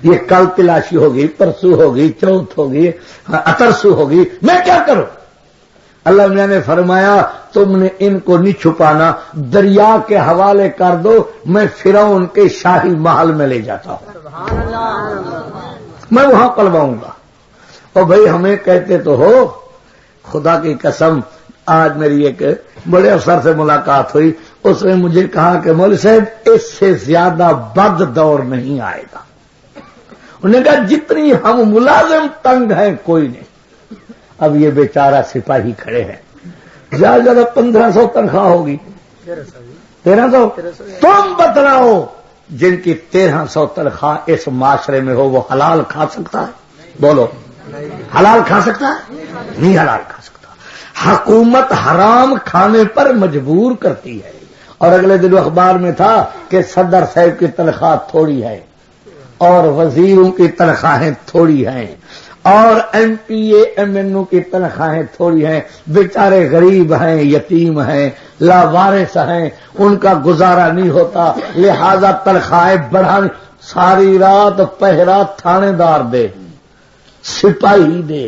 یہ کل تلاشی ہوگی، پرسوں ہوگی، چوتھ ہوگی، اترسو ہوگی، میں کیا کروں. اللہ میاں نے فرمایا تم نے ان کو نہیں چھپانا، دریا کے حوالے کر دو، میں فرعون کے شاہی محل میں لے جاتا ہوں، میں وہاں پلواؤں گا. اور بھائی ہمیں کہتے تو ہو، خدا کی قسم آج میری ایک بڑے افسر سے ملاقات ہوئی، اس نے مجھے کہا کہ مولوی صاحب اس سے زیادہ بد دور نہیں آئے گا۔ انہوں نے کہا جتنی ہم ملازم تنگ ہیں کوئی نہیں۔ اب یہ بیچارہ سپاہی کھڑے ہیں، زیادہ زیادہ 1500 تنخواہ ہوگی، 1300۔ تم بتلاؤ جن کی 1300 تنخواہ اس معاشرے میں ہو وہ حلال کھا سکتا ہے؟ بولو، حلال کھا سکتا ہے؟ نہیں حلال کھا سکتا۔ حکومت حرام کھانے پر مجبور کرتی ہے۔ اور اگلے دن اخبار میں تھا کہ صدر صاحب کی تنخواہ تھوڑی ہے اور وزیروں کی تنخواہیں تھوڑی ہیں اور M P A M N O کی تنخواہیں تھوڑی ہیں، بیچارے غریب ہیں، یتیم ہیں، لاوارث ہیں، ان کا گزارا نہیں ہوتا، لہذا تنخواہیں بڑھانی۔ ساری رات پہرا تھانے دار دے، سپاہی دے،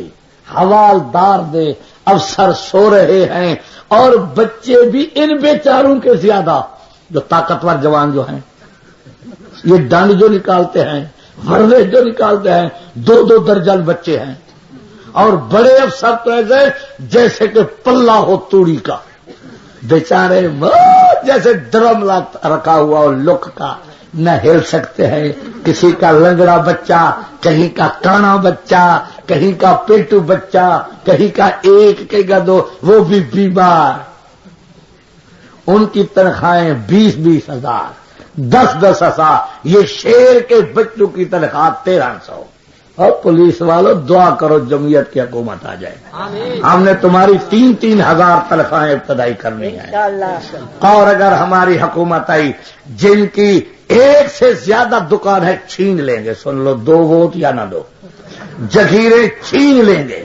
حوالدار دے، افسر سو رہے ہیں اور بچے بھی ان بیچاروں کے زیادہ، جو طاقتور جوان جو ہیں، یہ ڈنڈ جو نکالتے ہیں، ورزش جو نکالتے ہیں، 2-2 درجن بچے ہیں اور بڑے افسر تو ایسے جیسے کہ پلہ ہو توڑی کا، بیچارے جیسے ڈرم رکھا ہوا ہو لک کا، نہ ہل سکتے ہیں۔ کسی کا لنگڑا بچہ، کہیں کا کانا بچہ، کہیں کا پیٹو بچہ، کہیں کا ایک، کہیں کا 2، وہ بھی بیمار۔ ان کی تنخواہیں 20-20 ہزار، 10-10 ہزار۔ یہ شیر کے بچوں کی تنخواہ 1300۔ اور پولیس والوں دعا کرو جمعیت کی حکومت آ جائے، ہم نے تمہاری 3-3 ہزار تنخواہیں ابتدائی کرنی ہیں۔ اور اگر ہماری حکومت آئی، جن کی ایک سے زیادہ دکان ہے چھین لیں گے، سن لو، 2 ووٹ یا نہ دو، جگیریں چھین لیں گے،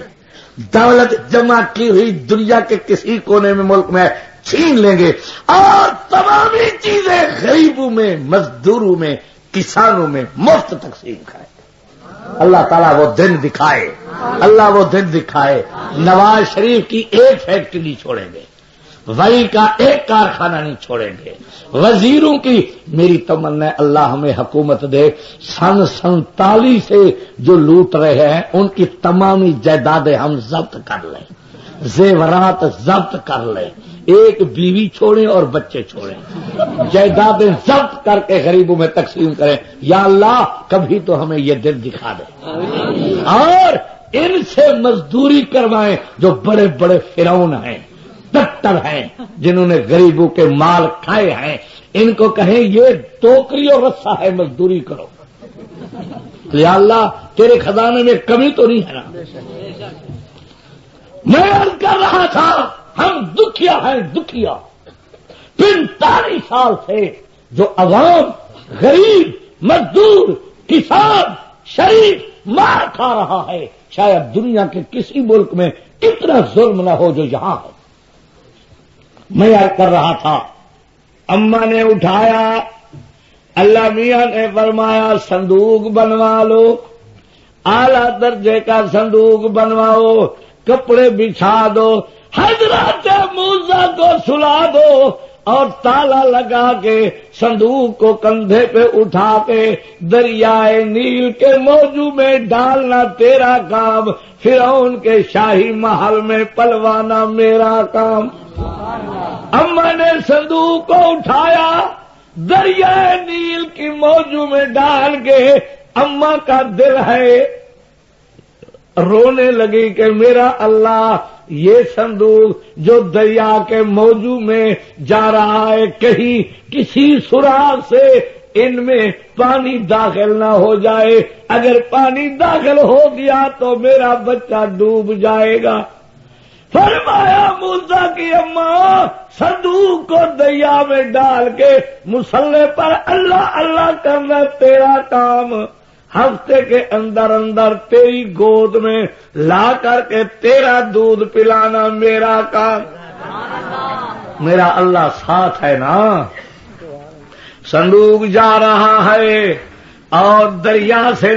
دولت جمع کی ہوئی دنیا کے کسی کونے میں ملک میں چھین لیں گے، اور تمامی چیزیں غریبوں میں، مزدوروں میں، کسانوں میں مفت تقسیم کریں۔ اللہ تعالیٰ وہ دن دکھائے، اللہ وہ دن دکھائے۔ نواز شریف کی ایک فیکٹری نہیں چھوڑیں گے، وہی کا ایک کارخانہ نہیں چھوڑیں گے، وزیروں کی میری تمنا ہے اللہ ہمیں حکومت دے، سن 47 سے جو لوٹ رہے ہیں ان کی تمامی جائیدادیں ہم ضبط کر لیں، زیورات ضبط کر لیں، ایک بیوی چھوڑیں اور بچے چھوڑیں، جائیدادیں ضبط کر کے غریبوں میں تقسیم کریں۔ یا اللہ کبھی تو ہمیں یہ دن دکھا دے، اور ان سے مزدوری کروائیں جو بڑے بڑے فرعون ہیں، ٹٹر ہیں، جنہوں نے غریبوں کے مال کھائے ہیں، ان کو کہیں یہ ٹوکری اور رسا ہے، مزدوری کرو۔ یا اللہ تیرے خزانے میں کمی تو نہیں ہے نا؟ میں عرض کر رہا تھا ہم دکھیا ہیں، دکھیا 45 سال سے جو عوام، غریب، مزدور، کسان، شریف مار کھا رہا ہے، شاید دنیا کے کسی ملک میں اتنا ظلم نہ ہو جو یہاں ہے۔ میں عرض کر رہا تھا، اماں نے اٹھایا، اللہ میاں نے فرمایا صندوق بنوا لو، اعلی درجے کا صندوق بنواؤ، کپڑے بچھا دو، حضرت موسیٰ کو سلا دو اور تالا لگا کے صندوق کو کندھے پہ اٹھا کے دریائے نیل کے موجو میں ڈالنا تیرا کام، فرعون کے شاہی محل میں پلوانا میرا کام۔ اماں نے صندوق کو اٹھایا، دریائے نیل کی موجو میں ڈال کے اماں کا دل ہے رونے لگی کہ میرا اللہ، یہ صندوق جو دریا کے موجو میں جا رہا ہے، کہیں کسی سراغ سے ان میں پانی داخل نہ ہو جائے، اگر پانی داخل ہو گیا تو میرا بچہ ڈوب جائے گا۔ فرمایا موسیٰ کی اماں صندوق کو دریا میں ڈال کے مصلے پر اللہ اللہ کرنا تیرا کام، ہفتے کے اندر اندر تیری گود میں لا کر کے تیرا دودھ پلانا میرا کام۔ میرا اللہ ساتھ ہے نا۔ صندوق جا رہا ہے اور دریا سے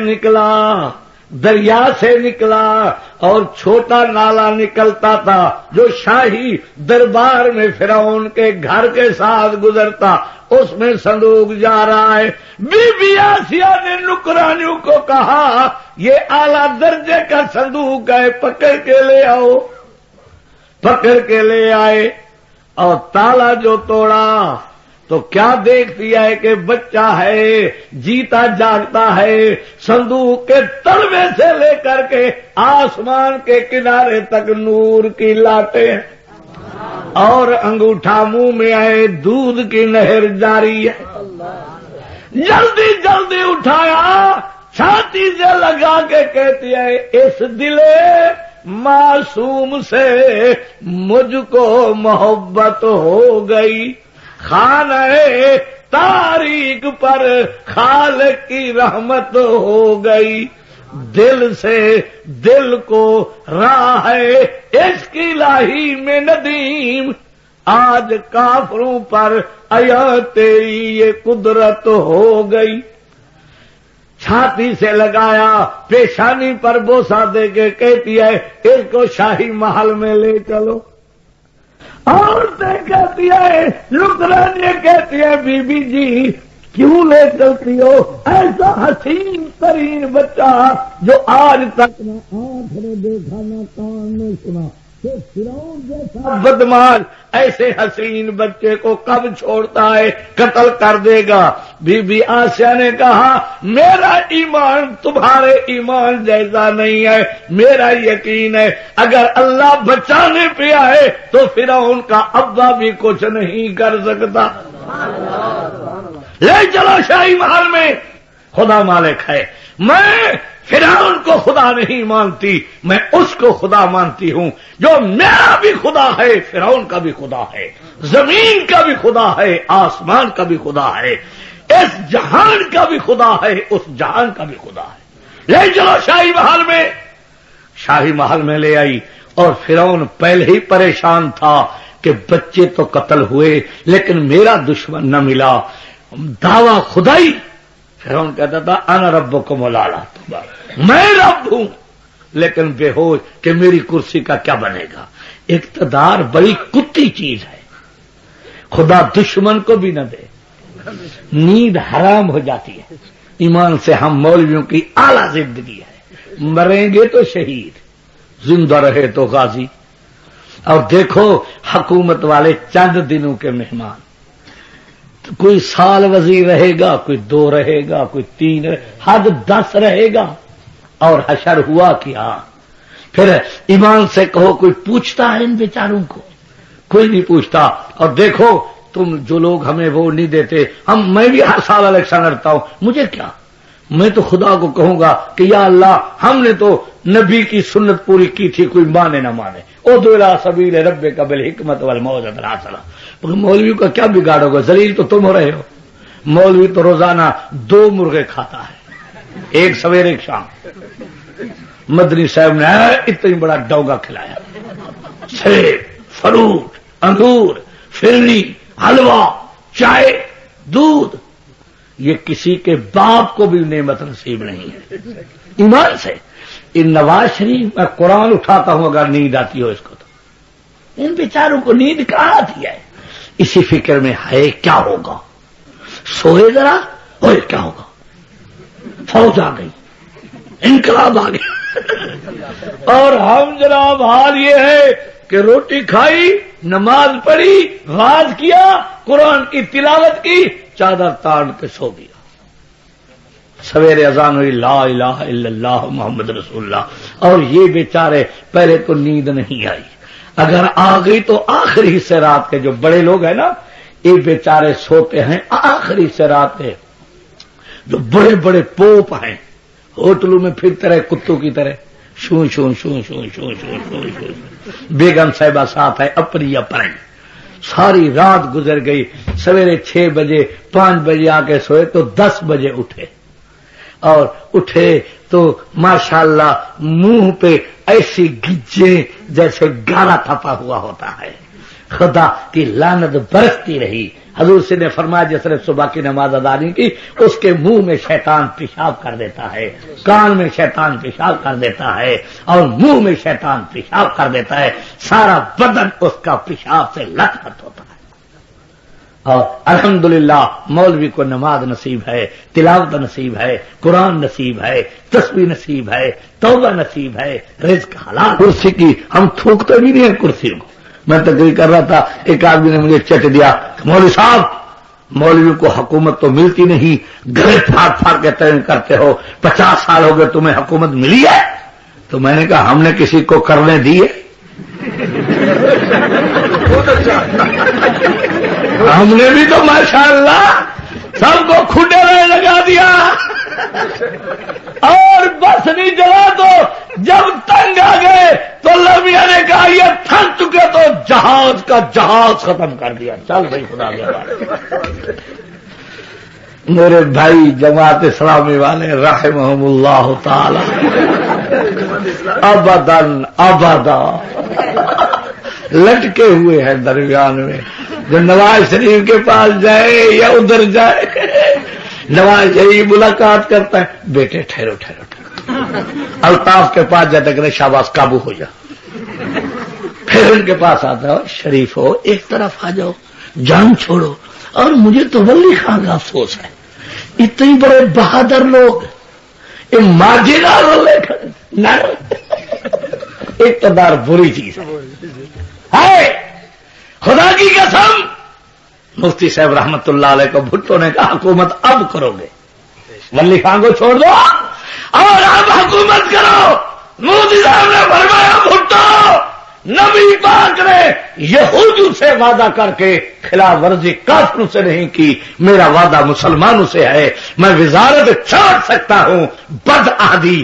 نکلا اور چھوٹا نالا نکلتا تھا جو شاہی دربار میں فرعون کے گھر کے ساتھ گزرتا، اس میں صندوق جا رہا ہے۔ بی بی آسیہ نے نکرانیوں کو کہا یہ اعلی درجے کا صندوق ہے، پکڑ کے لے آؤ۔ پکڑ کے لے آئے اور تالا جو توڑا تو کیا دیکھ دیا ہے کہ بچہ ہے، جیتا جاگتا ہے، صندوق کے تلوے سے لے کر کے آسمان کے کنارے تک نور کی لاٹیں ہیں اور انگوٹھا منہ میں آئے، دودھ کی نہر جاری ہے۔ جلدی جلدی اٹھایا، چھاتی سے لگا کے کہتی ہے اس دل معصوم سے مجھ کو محبت ہو گئی، خانہ تاریک پر خالق کی رحمت ہو گئی، دل سے دل کو راہ عشق الہی میں ندیم، آج کافروں پر آیا تیری یہ قدرت ہو گئی۔ چھاتی سے لگایا، پیشانی پر بوسہ دے کے کہتی ہے اس کو شاہی محل میں لے چلو۔ عورتیں کہتی ہے، لکرانیاں کہتی ہے بی بی جی کیوں لے چلتی ہو ایسا حسین ترین بچہ جو آج تک نہ آنکھ نے دیکھا نہ کان نے سنا، کہ فرعون جیسا بدماش ایسے حسین بچے کو کب چھوڑتا ہے، قتل کر دے گا۔ بی بی آسیہ نے کہا میرا ایمان تمہارے ایمان جیسا نہیں ہے، میرا یقین ہے اگر اللہ بچانے پہ آئے تو فرعون کا ابا بھی کچھ نہیں کر سکتا۔ لے چلو شاہی محل میں، خدا مالک ہے، میں فرعون کو خدا نہیں مانتی، میں اس کو خدا مانتی ہوں جو میرا بھی خدا ہے، فرعون کا بھی خدا ہے، زمین کا بھی خدا ہے، آسمان کا بھی خدا ہے، اس جہان کا بھی خدا ہے، اس جہان کا بھی خدا ہے۔ لے چلو شاہی محل میں۔ شاہی محل میں لے آئی اور فرعون پہلے ہی پریشان تھا کہ بچے تو قتل ہوئے لیکن میرا دشمن نہ ملا، دعویٰ خدائی۔ فرعون کہتا تھا انا ربکم الاعلی، میں رب ہوں، لیکن بے ہوش کہ میری کرسی کا کیا بنے گا۔ اقتدار بڑی کتی چیز ہے، خدا دشمن کو بھی نہ دے، نیند حرام ہو جاتی ہے۔ ایمان سے ہم مولویوں کی اعلیٰ زندگی ہے، مریں گے تو شہید، زندہ رہے تو غازی۔ اور دیکھو حکومت والے چند دنوں کے مہمان، کوئی سال وزیر رہے گا، کوئی 2 رہے گا، کوئی 3، حد 10 رہے گا، اور حشر ہوا کیا؟ پھر ایمان سے کہو کوئی پوچھتا ہے ان بیچاروں کو؟ کوئی نہیں پوچھتا۔ اور دیکھو تم جو لوگ ہمیں وہ نہیں دیتے، میں بھی ہر سال الیکشن لڑتا ہوں، مجھے کیا، میں تو خدا کو کہوں گا کہ یا اللہ ہم نے تو نبی کی سنت پوری کی تھی، کوئی مانے نہ مانے، ادعو الی سبیل ربک بالحکمت والموعظۃ الحسنہ۔ مولوی کا کیا بگاڑو گے، ذلیل تو تم ہو رہے ہو۔ مولوی تو روزانہ 2 مرغے کھاتا ہے، ایک سویرے ایک شام۔ مدنی صاحب نے اتنی بڑا ڈوگا کھلایا، سیب، فروٹ، انگور، فرنی، حلوہ، چائے، دودھ، یہ کسی کے باپ کو بھی نعمت نصیب نہیں ہے۔ ایمان سے ان نواز شریف میں قرآن اٹھاتا ہوں اگر نیند آتی ہو اس کو تو، ان بیچاروں کو نیند کہاں آتی ہے؟ اسی فکر میں ہے کیا ہوگا، سوئے ذرا اور کیا ہوگا، فوج آ گئی، انقلاب آ گیا، اور ہم جناب حال یہ ہے کہ روٹی کھائی، نماز پڑھی، واز کیا، قرآن کی تلاوت کی، چادر تان کے سو گیا۔ سویرے اذان ہوئی لا الہ الا اللہ محمد رسول اللہ، اور یہ بیچارے پہلے تو نیند نہیں آئی، اگر آ گئی تو آخری حصے رات کے جو بڑے لوگ ہیں نا، یہ بیچارے سوتے ہیں آخری حصے رات کے، جو بڑے بڑے پوپ ہیں ہوٹلوں میں پھرتے رہے کتوں کی طرح، شوں شوں شوں شوں شوں شوں شوں شوں، بیگم صاحبہ ساتھ ہے اپنی اپنے، ساری رات گزر گئی، سویرے 6 بجے 5 بجے آ کے سوئے تو 10 بجے اٹھے، اور اٹھے تو ماشاءاللہ منہ پہ ایسی گجے جیسے گالا تھپا ہوا ہوتا ہے، خدا کی لعنت برستی رہی۔ حضور سے نے فرمایا جس نے صبح کی نماز ادا نہیں کی اس کے منہ میں شیطان پیشاب کر دیتا ہے، کان میں شیطان پیشاب کر دیتا ہے، اور منہ میں شیطان پیشاب کر دیتا ہے، سارا بدن اس کا پیشاب سے لت پت ہوتا ہے۔ اور الحمدللہ مولوی کو نماز نصیب ہے، تلاوت نصیب ہے، قرآن نصیب ہے، تسبیح نصیب ہے، توبہ نصیب ہے، رزق حلال۔ کرسی کی ہم تھوکتے بھی نہیں ہیں کرسیوں کو، میں تقریر کر رہا تھا، ایک آدمی نے مجھے چٹ دیا، مولوی صاحب مولویوں کو حکومت تو ملتی نہیں، گھر پھاڑ پھاڑ کے تقریر کرتے ہو، 50 سال ہو گئے تمہیں حکومت ملی ہے؟ تو میں نے کہا ہم نے کسی کو کرنے دی ہے؟ ہم نے بھی تو ماشاءاللہ سب کو کھڈے میں لگا دیا اور بس نہیں چلا، تو جب تنگ آ گئے تو لمیا نے کہا یہ تھک چکے تو جہاز کا جہاز ختم کر دیا، چل بھائی خدا کے میرے بھائی جماعت اسلامی والے رحمہم اللہ تعالی ابداً ابدا لٹکے ہوئے ہیں درمیان میں، جو نواز شریف کے پاس جائے یا ادھر جائے، نواز شریف ملاقات کرتا ہے، بیٹے ٹھہرو ٹھہرو ٹھہرو، الطاف کے پاس جاتا کہ شاباش قابو ہو جا، پھر ان کے پاس آتا ہے، شریف ہو ایک طرف آ جاؤ، جان چھوڑو۔ اور مجھے تو ولی خان کا افسوس ہے، اتنے بڑے بہادر لوگ مارجنال اقتدار بری چیز ہے، خدا کی قسم۔ مفتی صاحب رحمت اللہ علیہ کو بھٹو نے کہا حکومت اب کرو گے، ولی خان کو چھوڑ دو اور اب حکومت کرو۔ مفتی صاحب نے فرمایا بھٹو نبی پاک نے یہودیوں سے وعدہ کر کے خلاف ورزی کافروں سے نہیں کی، میرا وعدہ مسلمانوں سے ہے، میں وزارت چھوڑ سکتا ہوں، بد عہدی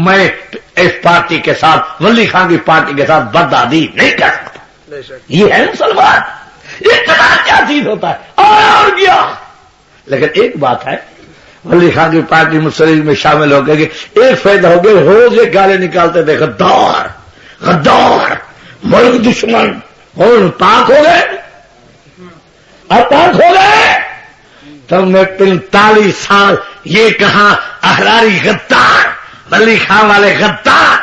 میں اس پارٹی کے ساتھ ولی خان کی پارٹی کے ساتھ بد عہدی نہیں کر سکتا۔ یہ ہے مسلمان، اقتدار کیا چیز ہوتا ہے اور کیا۔ لیکن ایک بات ہے، ولی خان کی پارٹی مسلم میں شامل ہو گئے، ایک فائدہ ہو گیا، روز یہ گالے نکالتے تھے غدار غدار ملک دشمن، اور پاک ہو گئے، اب پاک ہو گئے۔ تم نے 45 سال یہ کہا احراری غدار، ولی خان والے غدار،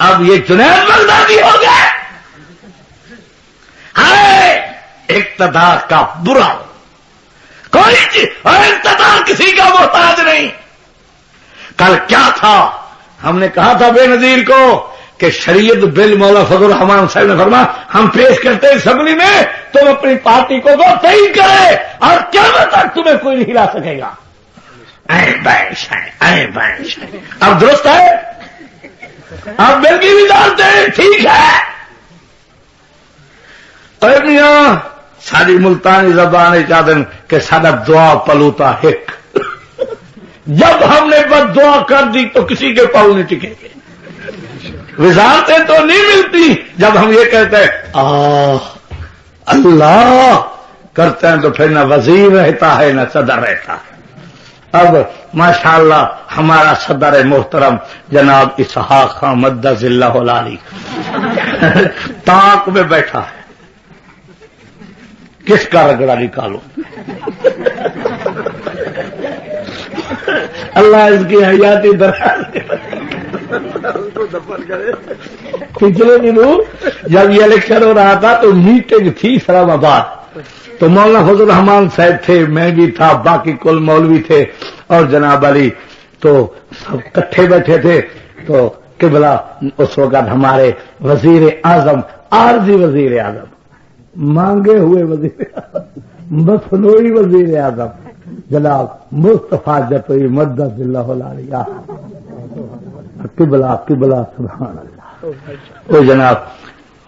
اب یہ جنید بغدادی ہو گئے۔ اقتدار کا برا کوئی چیز، اور اقتدار کسی کا محتاج نہیں۔ کل کیا تھا، ہم نے کہا تھا بے نظیر کو کہ شریعت بل مولا فضل الرحمان صاحب نے فرمایا ہم پیش کرتے ہیں اسمبلی میں، تم اپنی پارٹی کو دو، تعین کرے اور قیامت تک تمہیں کوئی نہیں ہلا سکے گا۔ بیش ہے، اب درست ہے، اب بل کی بھی ڈالتے ہیں، ٹھیک ہے۔ اے میاں ساری ملتانی زبان چاہتے ہیں کہ سارا دعا پلوتا ہک، جب ہم نے بد دعا کر دی تو کسی کے پاؤں نہیں ٹکے گے، وزارتیں تو نہیں ملتی، جب ہم یہ کہتے ہیں اللہ کرتے ہیں تو پھر نہ وزیر رہتا ہے نہ صدر رہتا ہے۔ اب ماشاءاللہ ہمارا صدر محترم جناب اسحاق خان مدث اللہ العالی تاک میں بیٹھا ہے، کس کا رگڑا نکالو، اللہ اس کی حیاتی دراز پچھلے دنوں جب یہ الیکشن ہو رہا تھا تو میٹنگ تھی اسلام آباد، تو مولانا فضل الرحمان صاحب تھے، میں بھی تھا، باقی کل مولوی تھے اور جناب علی، تو سب کٹھے بیٹھے تھے۔ تو قبلہ اس وقت ہمارے وزیر اعظم، عارضی وزیر اعظم، مانگے ہوئے وزیر اعظم، مصنوعی وزیر اعظم جناب مصطفیٰ جتوئی مدث اللہ العالی، قبلہ قبلہ سبحان اللہ۔ وہ جناب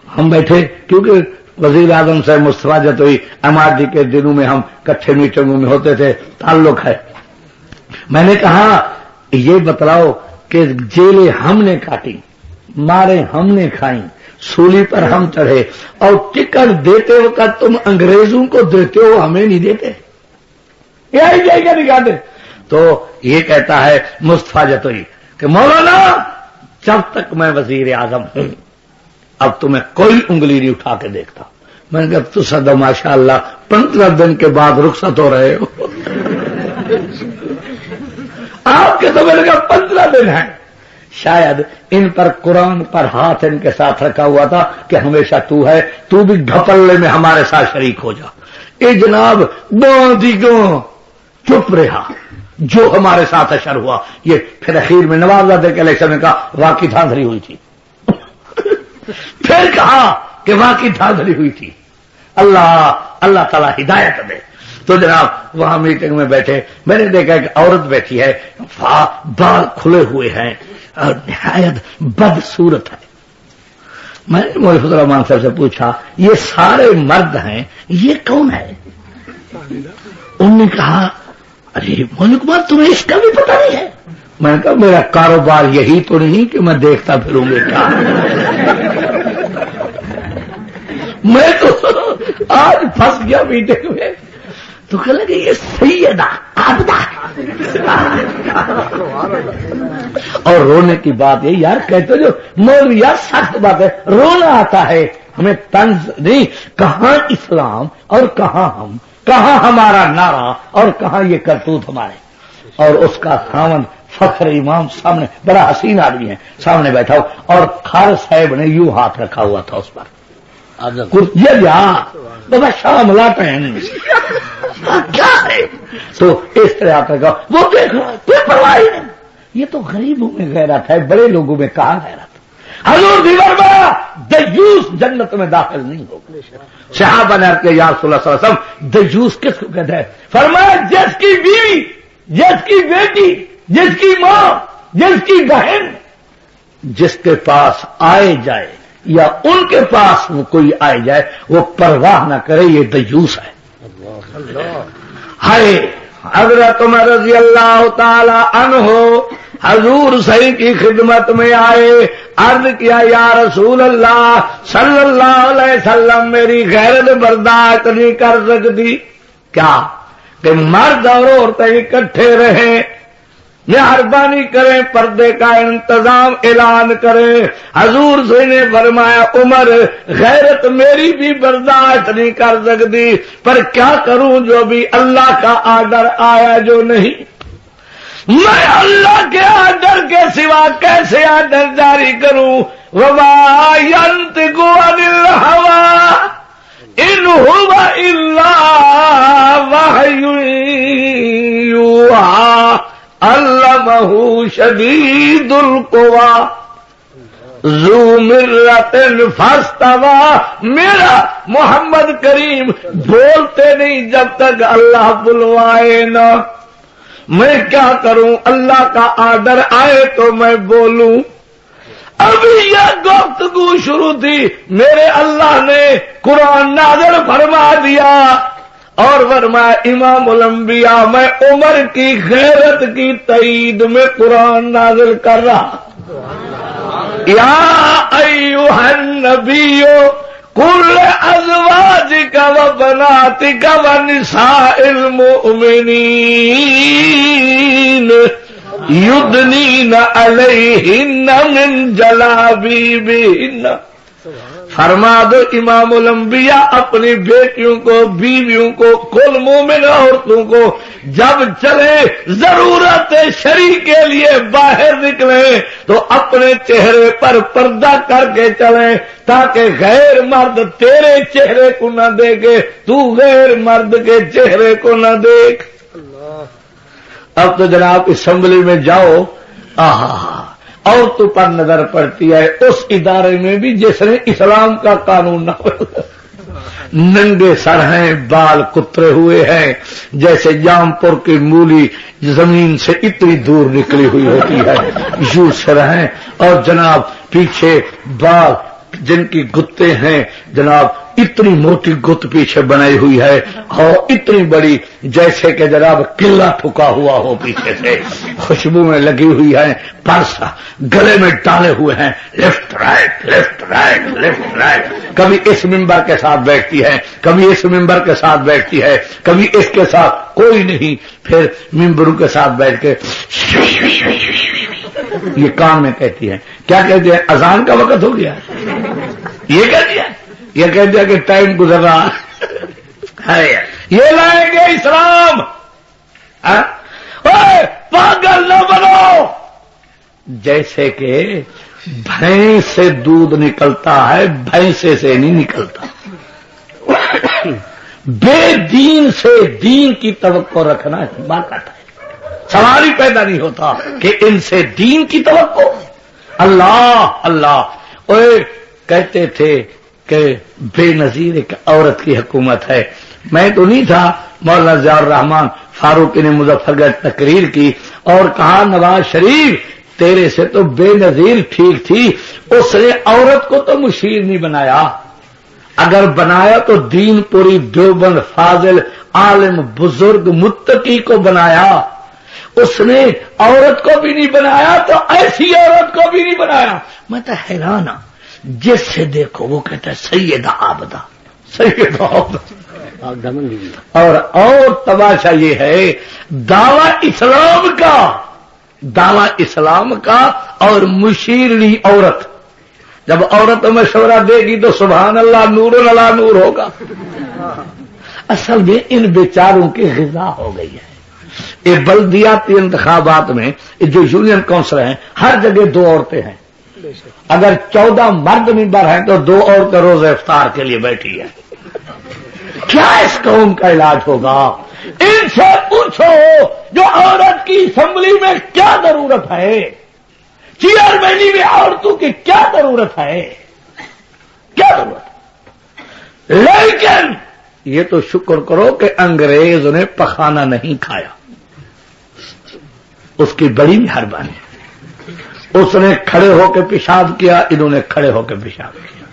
ہم بیٹھے، کیونکہ وزیر اعظم صاحب مصطفیٰ جتوئی MRD کے دنوں میں ہم کٹھے میٹنگوں میں ہوتے تھے، تعلق ہے۔ میں نے کہا یہ بتلاؤ کہ جیلیں ہم نے کاٹی، مارے ہم نے کھائیں، سولی پر ہم چڑھے، اور ٹکٹ دیتے وقت تم انگریزوں کو دیتے ہو، ہمیں نہیں دیتے، یہی جائے نہیں کاٹے۔ تو یہ کہتا ہے مصطفیٰ جتوئی کہ مولانا جب تک میں وزیر اعظم ہوں اب تمہیں کوئی انگلی نہیں اٹھا کے دیکھتا۔ میں نے کہا تو سدا ماشاء اللہ 15 دن کے بعد رخصت ہو رہے ہو آپ کے، تو میں نے کہا 15 دن ہیں، شاید ان پر قرآن پر ہاتھ ان کے ساتھ رکھا ہوا تھا کہ ہمیشہ تو ہے، تو بھی گھپلے میں ہمارے ساتھ شریک ہو جا۔ اے جناب گاندھی گاں چپ رہا، جو ہمارے ساتھ اشر ہوا۔ یہ پھر اخیر میں نواب زادے کے الیکشن میں کہا واقعی دھاندلی ہوئی تھی، پھر کہا کہ وہاں کی دھاندلی ہوئی تھی. اللہ تعالیٰ ہدایت دے. تو جناب وہاں میٹنگ میں بیٹھے، میں نے دیکھا کہ عورت بیٹھی ہے، بال کھلے ہوئے ہیں اور نہایت بدصورت ہے. میں نے محفوظ الرحمان صاحب سے پوچھا یہ سارے مرد ہیں، یہ کون ہے؟ انہوں نے کہا ارے مولوی کمار تمہیں اس کا بھی پتہ نہیں ہے؟ میں نے کہا میرا کاروبار یہی تو نہیں کہ میں دیکھتا پھروں گے کیا. میں تو آج پھنس گیا میٹنگ میں. تو کہنے لگے یہ سیدہ عابدہ. اور رونے کی بات ہے یار، کہتے جو مولوی یار سخت بات ہے، رونا آتا ہے ہمیں، طنز نہیں. کہاں اسلام اور کہاں ہم، کہاں ہمارا نعرہ اور کہاں یہ کرتوت ہمارے. اور اس کا خاوند فخر امام سامنے، بڑا حسین آدمی ہے، سامنے بیٹھا ہو، اور خار صاحب نے یوں ہاتھ رکھا ہوا تھا اس پر. یہ بابا شام لاتے ہیں کیا ہے. تو اس طرح آپ نے کہا وہ دیکھ رہا کوئی پرواہ نہیں. یہ تو غریبوں میں غیرت ہے، بڑے لوگوں میں کہاں غیرت. حضور بھی فرمایا دیوس جنت میں داخل نہیں ہوگا. صحابہ نے عرض کیا یا رسول اللہ صلی اللہ علیہ وسلم دیوس کس کو کہتے ہیں؟ فرمایا جس کی بیوی، جس کی بیٹی، جس کی ماں، جس کی بہن جس کے پاس آئے جائے یا ان کے پاس وہ کوئی آئے جائے وہ پرواہ نہ کرے، یہ دیوس ہے. ہائے حضرت عمر رضی اللہ تعالی عنہ حضور صحیح کی خدمت میں آئے، عرض کیا یا رسول اللہ صلی اللہ علیہ وسلم میری غیرت برداشت نہیں کر سکتی. کیا کہ مرد اور عورتیں اکٹھے رہیں، مہربانی کریں پردے کا انتظام اعلان کریں. حضور سے نے فرمایا عمر غیرت میری بھی برداشت نہیں کر سکتی، پر کیا کروں جو بھی اللہ کا آرڈر آیا جو نہیں. میں اللہ کے آرڈر کے سوا کیسے آرڈر جاری کروں؟ وما ينطق عن الهوى ان هو الا وحی یوحی علمہ شدید القوی ذو مرۃ فاستوی. میرا محمد کریم بولتے نہیں جب تک اللہ بلوائے نا. میں کیا کروں؟ اللہ کا آرڈر آئے تو میں بولوں. ابھی یہ گفتگو شروع تھی، میرے اللہ نے قرآن نازل فرما دیا اور فرمایا امام الانبیاء میں عمر کی غیرت کی تائید میں قرآن نازل کر رہا. یا ایھا النبی قل ازواجک و بناتک و نساء المؤمنین یدنین علیہن من جلابیبہن. فرما دو امام الانبیاء اپنی بیٹیوں کو، بیویوں کو، کل مومن عورتوں کو جب چلے ضرورت شرع کے لیے باہر نکلیں تو اپنے چہرے پر پردہ کر کے چلیں تاکہ غیر مرد تیرے چہرے کو نہ دیکھے، تو غیر مرد کے چہرے کو نہ دیکھ. اب تو جناب اسمبلی میں جاؤ، عورتوں پر نظر پڑتی ہے اس ادارے میں بھی جس نے اسلام کا قانون نہ ننگے سر ہیں، بال کترے ہوئے ہیں، جیسے جام پور کی مولی زمین سے اتنی دور نکلی ہوئی ہوتی ہے، یوں سر ہیں. اور جناب پیچھے بال جن کی گتے ہیں جناب اتنی موٹی گت پیچھے بنائی ہوئی ہے اور اتنی بڑی جیسے کہ جناب قلعہ ٹھکا ہوا ہو پیچھے سے، خوشبو میں لگی ہوئی ہے، پرس گلے میں ڈالے ہوئے ہیں، left right left right left right. کبھی اس ممبر کے ساتھ بیٹھتی ہے، کبھی اس ممبر کے ساتھ بیٹھتی ہے، کبھی اس کے ساتھ کوئی نہیں، پھر ممبروں کے ساتھ بیٹھ کے یہ کان میں کہتی ہے. کیا کہتی ہے؟ اذان کا وقت ہو گیا. یہ کہہ دیا، یہ کہہ دیا کہ ٹائم گزر رہا ہے. یہ لائیں گے اسلام. پاگل نہ بنو. جیسے کہ بھینس سے دودھ نکلتا ہے، بھینسے سے نہیں نکلتا. بے دین سے دین کی توقع رکھنا حماقت ہے. سوال ہی پیدا نہیں ہوتا کہ ان سے دین کی توقع. اللہ اللہ. اوے کہتے تھے کہ بے نظیر ایک عورت کی حکومت ہے. میں تو نہیں تھا، مولانا ضیاء الرحمان فاروقی نے مظفر گڑھ تقریر کی اور کہا نواز شریف تیرے سے تو بے نظیر ٹھیک تھی، اس نے عورت کو تو مشیر نہیں بنایا، اگر بنایا تو دین پوری دیوبند فاضل عالم بزرگ متقی کو بنایا، اس نے عورت کو بھی نہیں بنایا تو ایسی عورت کو بھی نہیں بنایا. میں تو حیران ہوں، جس سے دیکھو وہ کہتا ہے سیدہ عابدہ سیدہ عابدہ. اور تماشا یہ ہے دعوی اسلام کا اور مشیرنی عورت. جب عورت مشورہ دے گی تو سبحان اللہ نور علی نور ہوگا. اصل میں ان بیچاروں کی غذا ہو گئی ہے. یہ بلدیاتی انتخابات میں جو یونین کونسل ہیں ہر جگہ 2 عورتیں ہیں. اگر 14 مرد ممبر ہیں تو 2 عورتیں روز افطار کے لیے بیٹھی ہیں. کیا اس قوم کا علاج ہوگا؟ ان سے پوچھو جو عورت کی اسمبلی میں کیا ضرورت ہے، چیئرمینی میں عورتوں کی کیا ضرورت ہے، کیا ضرورت. لیکن یہ تو شکر کرو کہ انگریز نے پخانہ نہیں کھایا، اس کی بڑی مہربانی. اس نے کھڑے ہو کے پیشاب کیا، انہوں نے کھڑے ہو کے پیشاب کیا.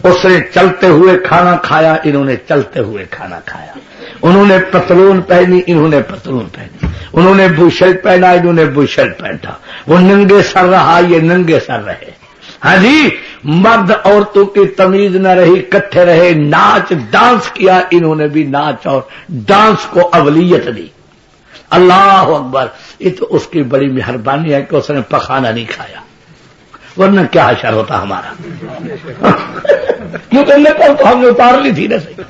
اس نے چلتے ہوئے کھانا کھایا، انہوں نے چلتے ہوئے کھانا کھایا. انہوں نے پتلون پہنی، انہوں نے پتلون پہنی. انہوں نے بوشرٹ پہنا، انہوں نے بوشرٹ پہنا. وہ ننگے سر رہا، یہ ننگے سر رہے. ہاں جی، مرد عورتوں کی تمیز نہ رہی، کٹھے رہے. ناچ ڈانس کیا، انہوں نے بھی ناچ اور ڈانس کو اولیت دی. اللہ اکبر. یہ تو اس کی بڑی مہربانی ہے کہ اس نے پخانہ نہیں کھایا، ورنہ کیا حشر ہوتا ہمارا. کیونکہ نقل تو ہم نے اتار لی تھی نا صحیح.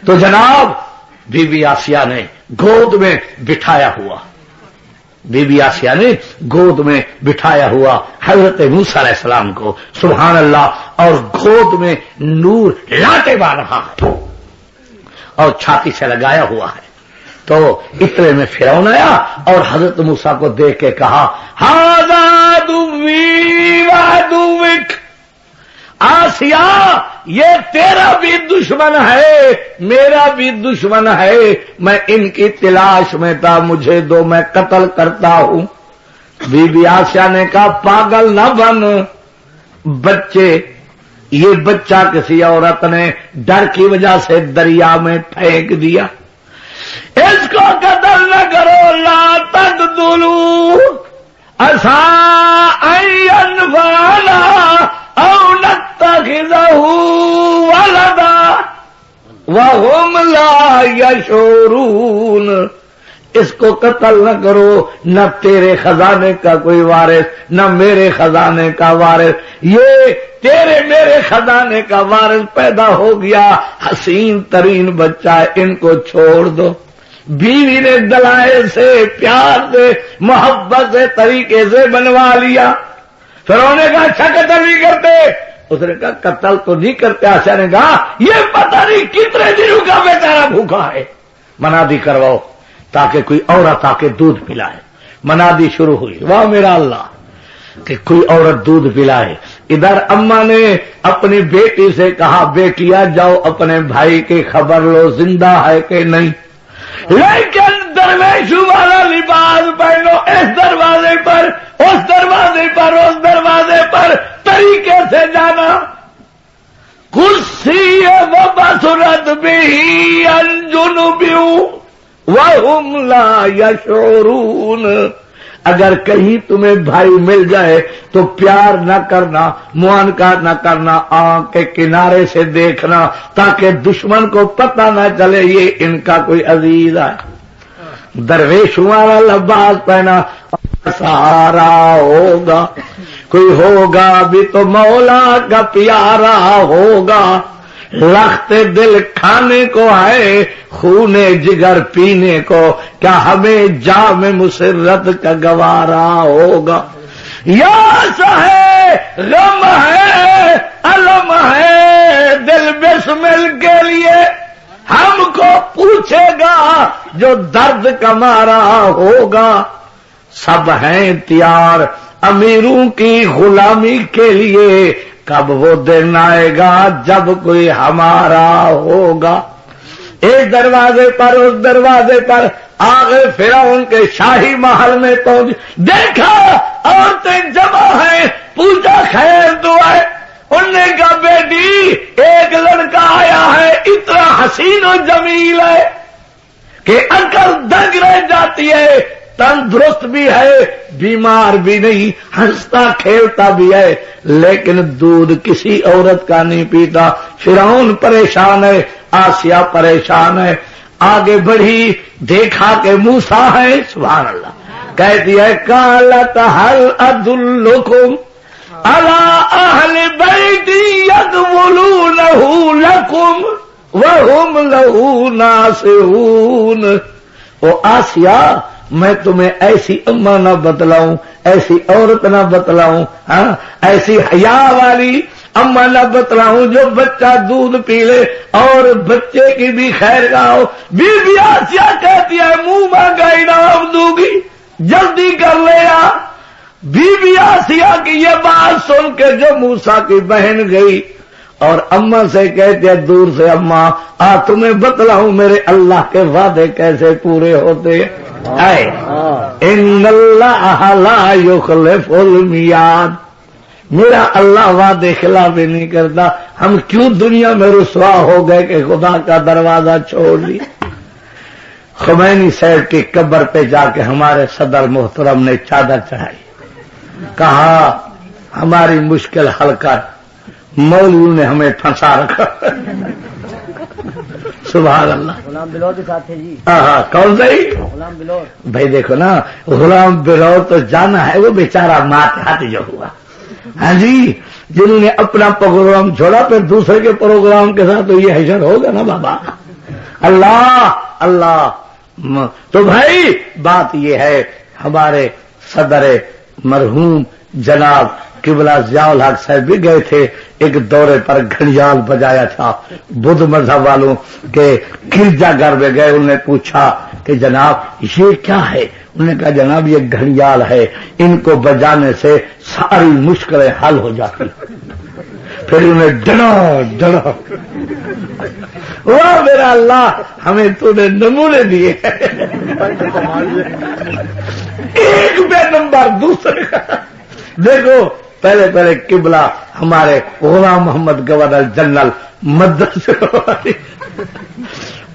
تو جناب بی بی آسیہ نے گود میں بٹھایا ہوا، بی بی آسیہ نے گود میں بٹھایا ہوا حضرت موسیٰ علیہ السلام کو، سبحان اللہ. اور گود میں نور لاٹے مار رہا ہے اور چھاتی سے لگایا ہوا ہے. تو اتنے میں فرعون آیا اور حضرت موسیٰ کو دیکھ کے کہا ھذا عدوی وعدوک. آسیہ یہ تیرا بھی دشمن ہے، میرا بھی دشمن ہے. میں ان کی تلاش میں تھا، مجھے دو، میں قتل کرتا ہوں. بی بی آسیہ نے کہا پاگل نہ بن بچے، یہ بچہ کسی عورت نے ڈر کی وجہ سے دریا میں پھینک دیا، اس کو قتل نہ کرو. لا تقتلوا عسى ان ينفعنا او نتخذه ولدا وهم لا يشعرون. اس کو قتل نہ کرو، نہ تیرے خزانے کا کوئی وارث، نہ میرے خزانے کا وارث. یہ تیرے میرے خزانے کا وارث پیدا ہو گیا، حسین ترین بچہ ہے، ان کو چھوڑ دو. بیوی نے دلائل سے، پیار سے، محبت سے، طریقے سے بنوا لیا. پھر انہوں نے کہا اچھا قتل نہیں کرتے. اس نے کہا قتل تو نہیں کرتے. آسیہ نے کہا یہ پتہ نہیں کتنے دنوں کا بیچارہ بھوکا ہے، منادی کرواؤ تاکہ کوئی عورت آ کے دودھ پلائے. منادی شروع ہوئی، واہ میرا اللہ، کہ کوئی عورت دودھ پلائے. ادھر اماں نے اپنی بیٹی سے کہا بیٹیا جاؤ اپنے بھائی کی خبر لو زندہ ہے کہ نہیں. لیکن درویشوں والا لباس پہنو، اس دروازے پر، اس دروازے پر، اس دروازے پر، طریقے سے جانا. کرسی وبصرت به عن جنوب وهم لا يشعرون. اگر کہیں تمہیں بھائی مل جائے تو پیار نہ کرنا، معانقہ نہ کرنا، آنکھ کے کنارے سے دیکھنا تاکہ دشمن کو پتہ نہ چلے یہ ان کا کوئی عزیز ہے. درویش والا لباس پہنا، سہارا ہوگا کوئی ہوگا بھی تو مولا کا پیارا ہوگا. لخت دل کھانے کو ہے، خون جگر پینے کو، کیا ہمیں جام مسرت کا گوارا ہوگا. یاس ہے، غم ہے، علم ہے، دل بسمل کے لیے ہم کو پوچھے گا جو درد کا مارا ہوگا. سب ہیں تیار امیروں کی غلامی کے لیے، کب وہ دن آئے گا جب کوئی ہمارا ہوگا. ایک دروازے پر اس دروازے پر آگے فرعون کے شاہی محل میں پہنچ, دیکھا عورتیں جمع ہیں, پوچھا خیر دعا ہے. انہوں نے کہا بیٹی ایک لڑکا آیا ہے اتنا حسین و جمیل ہے کہ عقل دنگ رہ جاتی ہے, تندرست بھی ہے, بیمار بھی نہیں, ہنستا کھیلتا بھی ہے, لیکن دودھ کسی عورت کا نہیں پیتا. فرعون پریشان ہے, آسیہ پریشان ہے. آگے بڑھی, دیکھا کہ موسیٰ ہے, سبحان اللہ, کہتی ہے قالت هل ادلکم علی اہل بیت یکفلونہ لکم وہم لہ ناصحون. او آسیہ میں تمہیں ایسی اماں نہ بتلاؤں, ایسی عورت نہ بتلاؤں, ہاں ایسی حیا والی اماں نہ بتلاؤں جو بچہ دودھ پی لے اور بچے کی بھی خیر گاہ ہو. بی بی آسیہ کہتی ہے منہ مانگا انعام دوں گی, جلدی کر لیا. بی بی آسیہ کی یہ بات سن کے جو موسیٰ کی بہن گئی اور اماں سے کہتے ہیں دور سے, اماں تمہیں بتلاؤں میرے اللہ کے وعدے کیسے پورے ہوتے ہیں. ان اللہ لا یخلف المیعاد, میرا اللہ وعدے خلاف نہیں کرتا. ہم کیوں دنیا میں رسوا ہو گئے کہ خدا کا دروازہ چھوڑ لی. خمینی صاحب کی قبر پہ جا کے ہمارے صدر محترم نے چادر چڑھائی, کہا ہماری مشکل حل کر. مولویوں نے ہمیں پھنسا رکھا. سبحان اللہ. غلام بلور کے ساتھ تھے جی. ہاں کون سی غلام بلور بھائی, دیکھو نا غلام بلور تو جانا ہے, وہ بیچارہ ماتحت جو ہوا, ہاں جی, جنہوں نے اپنا پروگرام چھوڑا پھر دوسرے کے پروگرام کے ساتھ تو یہ حشر ہوگا نا بابا. اللہ اللہ. تو بھائی بات یہ ہے, ہمارے صدر مرحوم جناب قبلہ ضیاء الحق صاحب بھی گئے تھے ایک دورے پر, گھڑیال بجایا تھا بدھ مذہب والوں کے گرجا گھر میں گئے. انہوں نے پوچھا کہ جناب یہ کیا ہے؟ انہوں نے کہا جناب یہ گھڑیال ہے, ان کو بجانے سے ساری مشکلیں حل ہو جاتی. پھر انہیں ڈنا واہ میرا اللہ, ہمیں تو نے نمونے دیے, ایک بے نمبر دوسرے کا. دیکھو پہلے قبلہ ہمارے غلام محمد گورنر جنرل مدرسے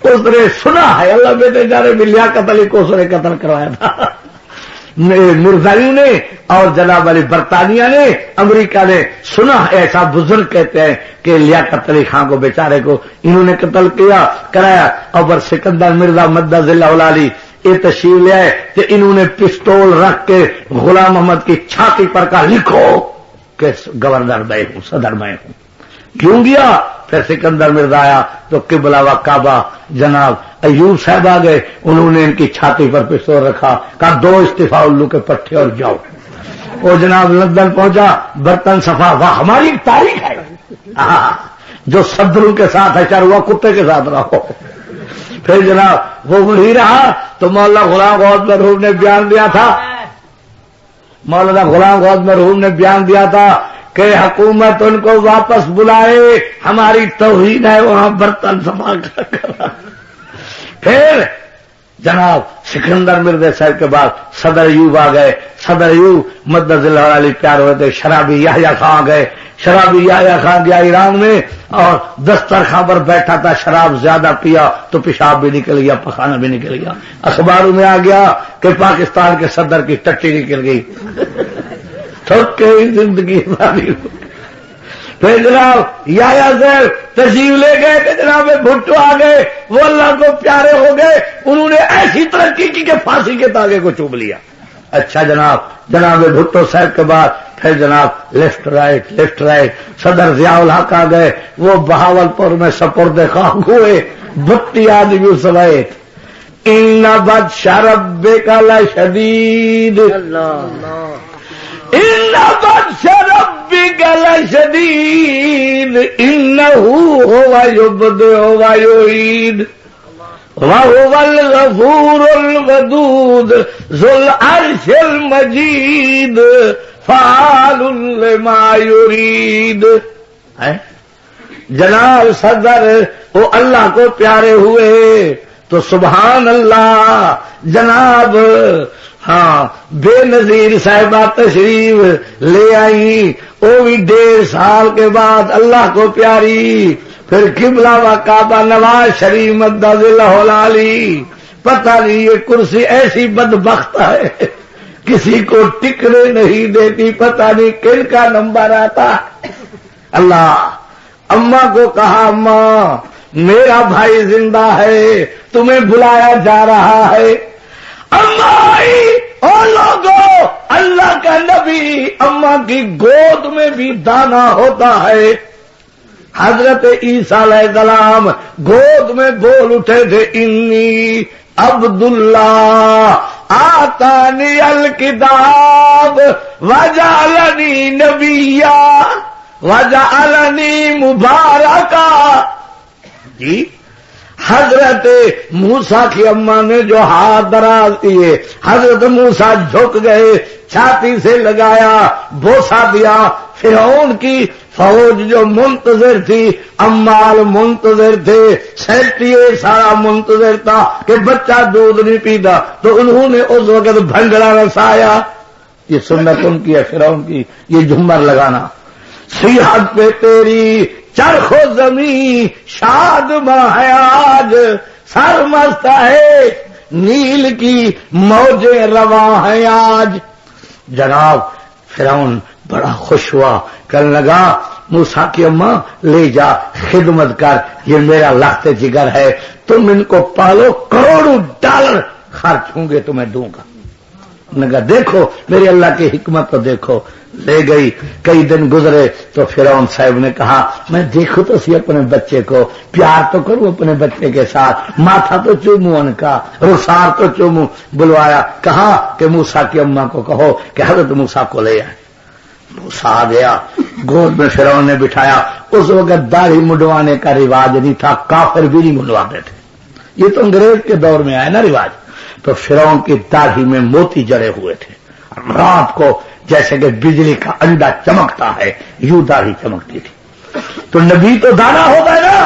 اس نے سنا ہے, اللہ بیٹے جانے میں لیاقت علی کو اس نے قتل کروایا تھا مرزائیوں نے اور جناب علی برطانیہ نے, امریکہ نے سنا ہے. ایسا بزرگ کہتے ہیں کہ لیاقت علی خان کو بیچارے کو انہوں نے قتل کرایا. اور سکندر مرزا مدد اللہ علی یہ تشریف لے آئے کہ انہوں نے پستول رکھ کے غلام محمد کی چھاتی پر کہا لکھو کہ گورنر میں ہوں, صدر میں ہوں. کیوں گیا؟ پھر سکندر مرزا آیا تو قبلہ و کعبہ جناب ایوب صاحب آ گئے, انہوں نے ان کی چھاتی پر پستول رکھا, کہا دو استعفا الو کے پٹھے اور جاؤ. وہ جناب لندن پہنچا, برتن صفا. واہ ہماری ایک تاریخ ہے, جو صدروں کے ساتھ ہے چاہے وہ کتے کے ساتھ رہو. پھر جناب وہ وہی رہا تو مولانا غلام غوث مرحوم نے بیان دیا تھا, مولانا غلام غوث مرحوم نے بیان دیا تھا کہ حکومت ان کو واپس بلائے, ہماری توہین ہے وہاں برتن صفا کرا. پھر جناب سکندر مرزا صاحب کے بعد صدر ایوب آ گئے. صدر ایوب مدد اللہ علی پیار ہوئے تھے. شرابی یحییٰ خان گئے. شرابی یحییٰ خان گیا ایران میں اور دسترخوان پر بیٹھا تھا, شراب زیادہ پیا تو پیشاب بھی نکل گیا, پخانہ بھی نکل گیا. اخباروں میں آ گیا کہ پاکستان کے صدر کی ٹٹی نکل گئی. تھک کے زندگی ساری. پھر جناب یحییٰ صاحب تشریف لے گئے کہ جناب بھٹو آ گئے, وہ اللہ کو پیارے ہو گئے. انہوں نے ایسی ترقی کی کہ پھانسی کے تاغے کو چوم لیا. اچھا جناب بھٹو صاحب کے بعد پھر جناب لیفٹ رائٹ صدر ضیاء الحق آ گئے. وہ بہاولپور میں سپرد خاک ہوئے 32 آدمی سمیت. ان بطش ربک لشدید, ان بطش ربک لشدید انہ هو یبدئ و یعید وَهُوَ الْغَفُورُ الْوَدُودُ ذُو الْعَرْشِ الْمَجِيدُ فعال لما یرید. جناب صدر وہ اللہ کو پیارے ہوئے تو سبحان اللہ. جناب ہاں بے نظیر صاحبہ تشریف لے آئی، وہ بھی 1.5 سال کے بعد اللہ کو پیاری. پھر قبلہ و کعبہ نواز شریف مدد اللہ العلی. پتہ نہیں یہ کرسی ایسی بدبخت ہے کسی کو ٹکنے نہیں دیتی، پتہ نہیں کن کا نمبر آتا. اللہ اماں کو کہا اماں میرا بھائی زندہ ہے، تمہیں بلایا جا رہا ہے. اماں آئی، او لوگوں اللہ کا نبی اماں کی گود میں بھی دانا ہوتا ہے. حضرت عیسیٰ علیہ السلام گود میں بول اٹھے تھے انی عبداللہ آتانی الکتاب وجعلنی نبیا وجعلنی مبارکا. جی حضرت موسیٰ کی اماں نے جو ہاتھ دراز کیے، حضرت موسیٰ جھک گئے، چھاتی سے لگایا، بوسہ دیا. فرعون کی فوج جو منتظر تھی، امال منتظر تھے، سیکٹری سارا منتظر تھا کہ بچہ دودھ نہیں پیتا، تو انہوں نے اس وقت بھنگڑا رسایا. یہ سنت ان کی ہے فرعون کی، یہ جھمر لگانا. سیاحت پہ تیری چرخ و زمین شاد ہے آج، سرمست ہے نیل کی موجیں رواں ہیں آج. جناب فرعون بڑا خوش ہوا، کہنے لگا موسیٰ کی اماں لے جا خدمت کر، یہ میرا لخت جگر ہے، تم ان کو پالو، کروڑوں ڈالر خرچ ہوں گے تمہیں دوں گا. نے کہا دیکھو میرے اللہ کی حکمت تو دیکھو. لے گئی. کئی دن گزرے تو فرعون صاحب نے کہا میں دیکھو تو سی اپنے بچے کو، پیار تو کروں اپنے بچے کے ساتھ، ماتھا تو چوموں ان کا، رخسار تو چوموں. بلوایا، کہا کہ موسیٰ کی اماں کو کہو کہ حضرت موسیٰ کو لے آئے. موسیٰ آ گیا، گود میں فرعون نے بٹھایا. اس وقت داڑھی منڈوانے کا رواج نہیں تھا، کافر بھی نہیں منڈواتے تھے، یہ تو انگریز کے دور میں آئے نا رواج. تو فرعون کی داڑھی میں موتی جڑے ہوئے تھے. رات کو جیسے کہ بجلی کا انڈا چمکتا ہے یوں داڑھی چمکتی تھی. تو نبی تو دانا ہوگا نا.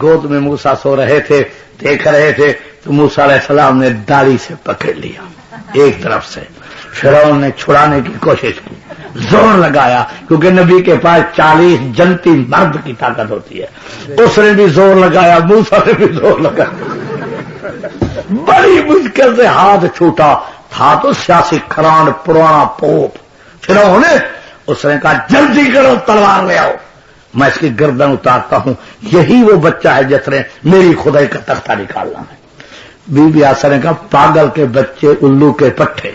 گود میں موسیٰ سو رہے تھے، دیکھ رہے تھے تو موسیٰ علیہ السلام نے داڑھی سے پکڑ لیا ایک طرف سے. فرعون نے چھڑانے کی کوشش کی، زور لگایا، کیونکہ نبی کے پاس 40 جنتی مرد کی طاقت ہوتی ہے. اس نے بھی زور لگایا، موسیٰ نے بھی زور لگایا. بڑی مشکل سے ہاتھ چھوٹا. تھا تو سیاسی کھرانڈ پرانا پوپ. فرعون نے اس نے کہا جلدی کرو تلوار لے آؤ، میں اس کی گردن اتارتا ہوں. یہی وہ بچہ ہے جس نے میری خدائی کا تختہ نکالنا ہے. بی بی آسا نے کہا پاگل کے بچے الو کے پٹھے،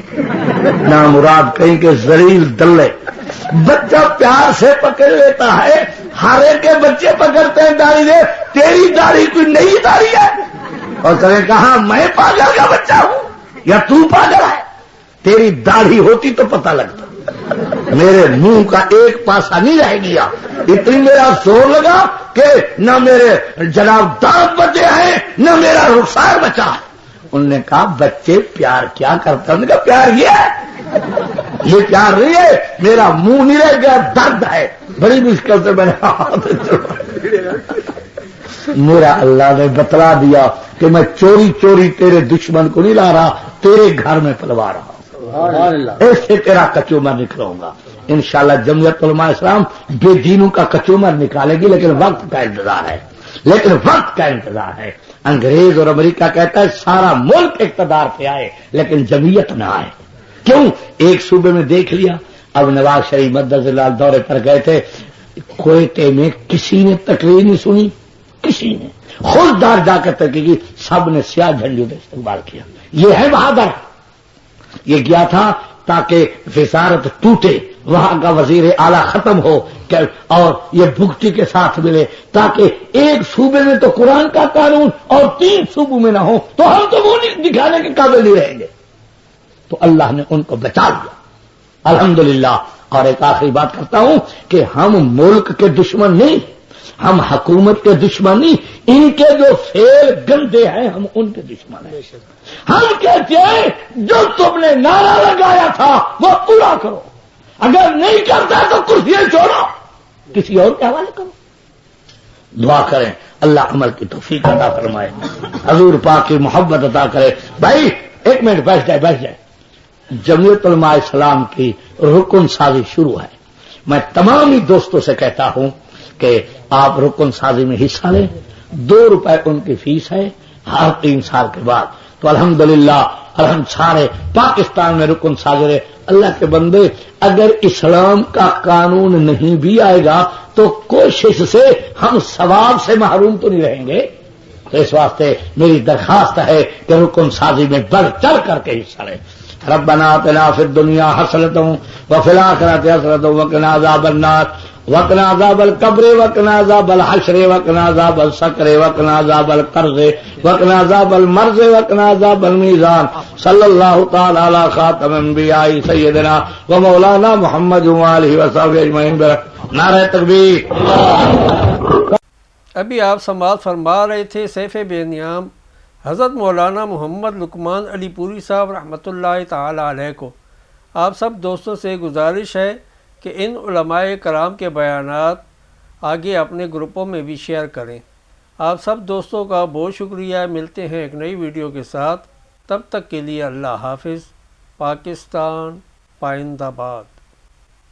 نہ مراد کہیں کہ زلیل دلے. بچہ پیار سے پکڑ لیتا ہے، ہارے کے بچے پکڑتے ہیں داڑھی سے. تیری داڑھی کوئی نئی داڑھی ہے؟ اور اس نے کہا میں پاگل کا بچہ ہوں یا تو پاگل ہے؟ تیری داڑھی ہوتی تو پتہ لگتا. میرے منہ کا ایک پاسا نہیں رہ گیا. اتنی میرا زور لگا کہ نہ میرے جناب دانت بچے ہیں نہ میرا رخسار بچا. انہوں نے کہا بچے پیار کیا کرتے ہیں؟ انہوں نے کہا پیار یہ ہے، یہ پیار نہیں ہے، میرا منہ نہیں رہ گیا، درد ہے. بڑی مشکل سے میں نے ہاتھ چڑھایا. میرا اللہ نے بتلا دیا کہ میں چوری چوری تیرے دشمن کو نہیں لا رہا، تیرے گھر میں پلوا رہا ہوں. ایسے تیرا کچومر نکلوں گا. انشاءاللہ جمعیت علماء اسلام بے دینوں کا کچومر نکالے گی، لیکن وقت کا انتظار ہے، لیکن وقت کا انتظار ہے. انگریز اور امریکہ کہتا ہے سارا ملک اقتدار پہ آئے لیکن جمعیت نہ آئے. کیوں؟ ایک صوبے میں دیکھ لیا. اب نواز شریف مدد اللہ دورے پر گئے تھے، کوئٹے میں کسی نے تقریر نہیں سنی، کسی نے. خود دار جا کر تقریر کی، سب نے سیاہ جھنڈیوں کا استقبال کیا. یہ ہے بہادر. یہ گیا تھا تاکہ وزارت ٹوٹے، وہاں کا وزیر اعلیٰ ختم ہو اور یہ بھگتی کے ساتھ ملے، تاکہ ایک صوبے میں تو قرآن کا قانون اور 3 صوبوں میں نہ ہو تو ہم تو وہ دکھانے کے قابل نہیں رہیں گے. تو اللہ نے ان کو بچا لیا الحمدللہ. اور ایک آخری بات کرتا ہوں کہ ہم ملک کے دشمن نہیں، ہم حکومت کے دشمن نہیں، ان کے جو فعل گندے ہیں ہم ان کے دشمن ہیں. ہم کہتے ہیں جو تم نے نعرہ لگایا تھا وہ پورا کرو. اگر نہیں کرتا تو کرسیاں چھوڑو، کسی اور کے حوالے کرو. دعا کریں اللہ عمل کی توفیق عطا فرمائے، حضور پاک کی محبت عطا کرے. بھائی ایک منٹ بیٹھ جائے. جمعیت علماء اسلام کی رکن سازی شروع ہے. میں تمام ہی دوستوں سے کہتا ہوں کہ آپ رکن سازی میں حصہ لیں. 2 روپے ان کی فیس ہے ہر 3 سال کے بعد. تو الحمدللہ سارے پاکستان میں رکن سازی. اللہ کے بندے اگر اسلام کا قانون نہیں بھی آئے گا تو کوشش سے ہم ثواب سے محروم تو نہیں رہیں گے. تو اس واسطے میری درخواست ہے کہ رکن سازی میں بڑھ چڑھ کر کے حصہ لیں. ربنا آتنا فی الدنیا حسنۃ وفی الآخرۃ حسنۃ وقنا عذاب النار وقنا عذاب القبر وقنا عذاب الحشر وقنا عذاب السقر وقنا عذاب القرض وقنا عذاب المرض وقنا عذاب المیزان. صلی اللہ تعالی علی خاتم الانبیاء سیدنا و مولانا محمد وآلہ وصحبہ اجمعین. نعرہ تکبیر. ابھی آپ سماعت فرما رہے تھے سیف بے نیام حضرت مولانا محمد لقمان علی پوری صاحب رحمۃ اللہ تعالی علیہ کو. آپ سب دوستوں سے گزارش ہے کہ ان علماء کرام کے بیانات آگے اپنے گروپوں میں بھی شیئر کریں. آپ سب دوستوں کا بہت شکریہ. ملتے ہیں ایک نئی ویڈیو کے ساتھ. تب تک کے لیے اللہ حافظ. پاکستان پائندہ باد.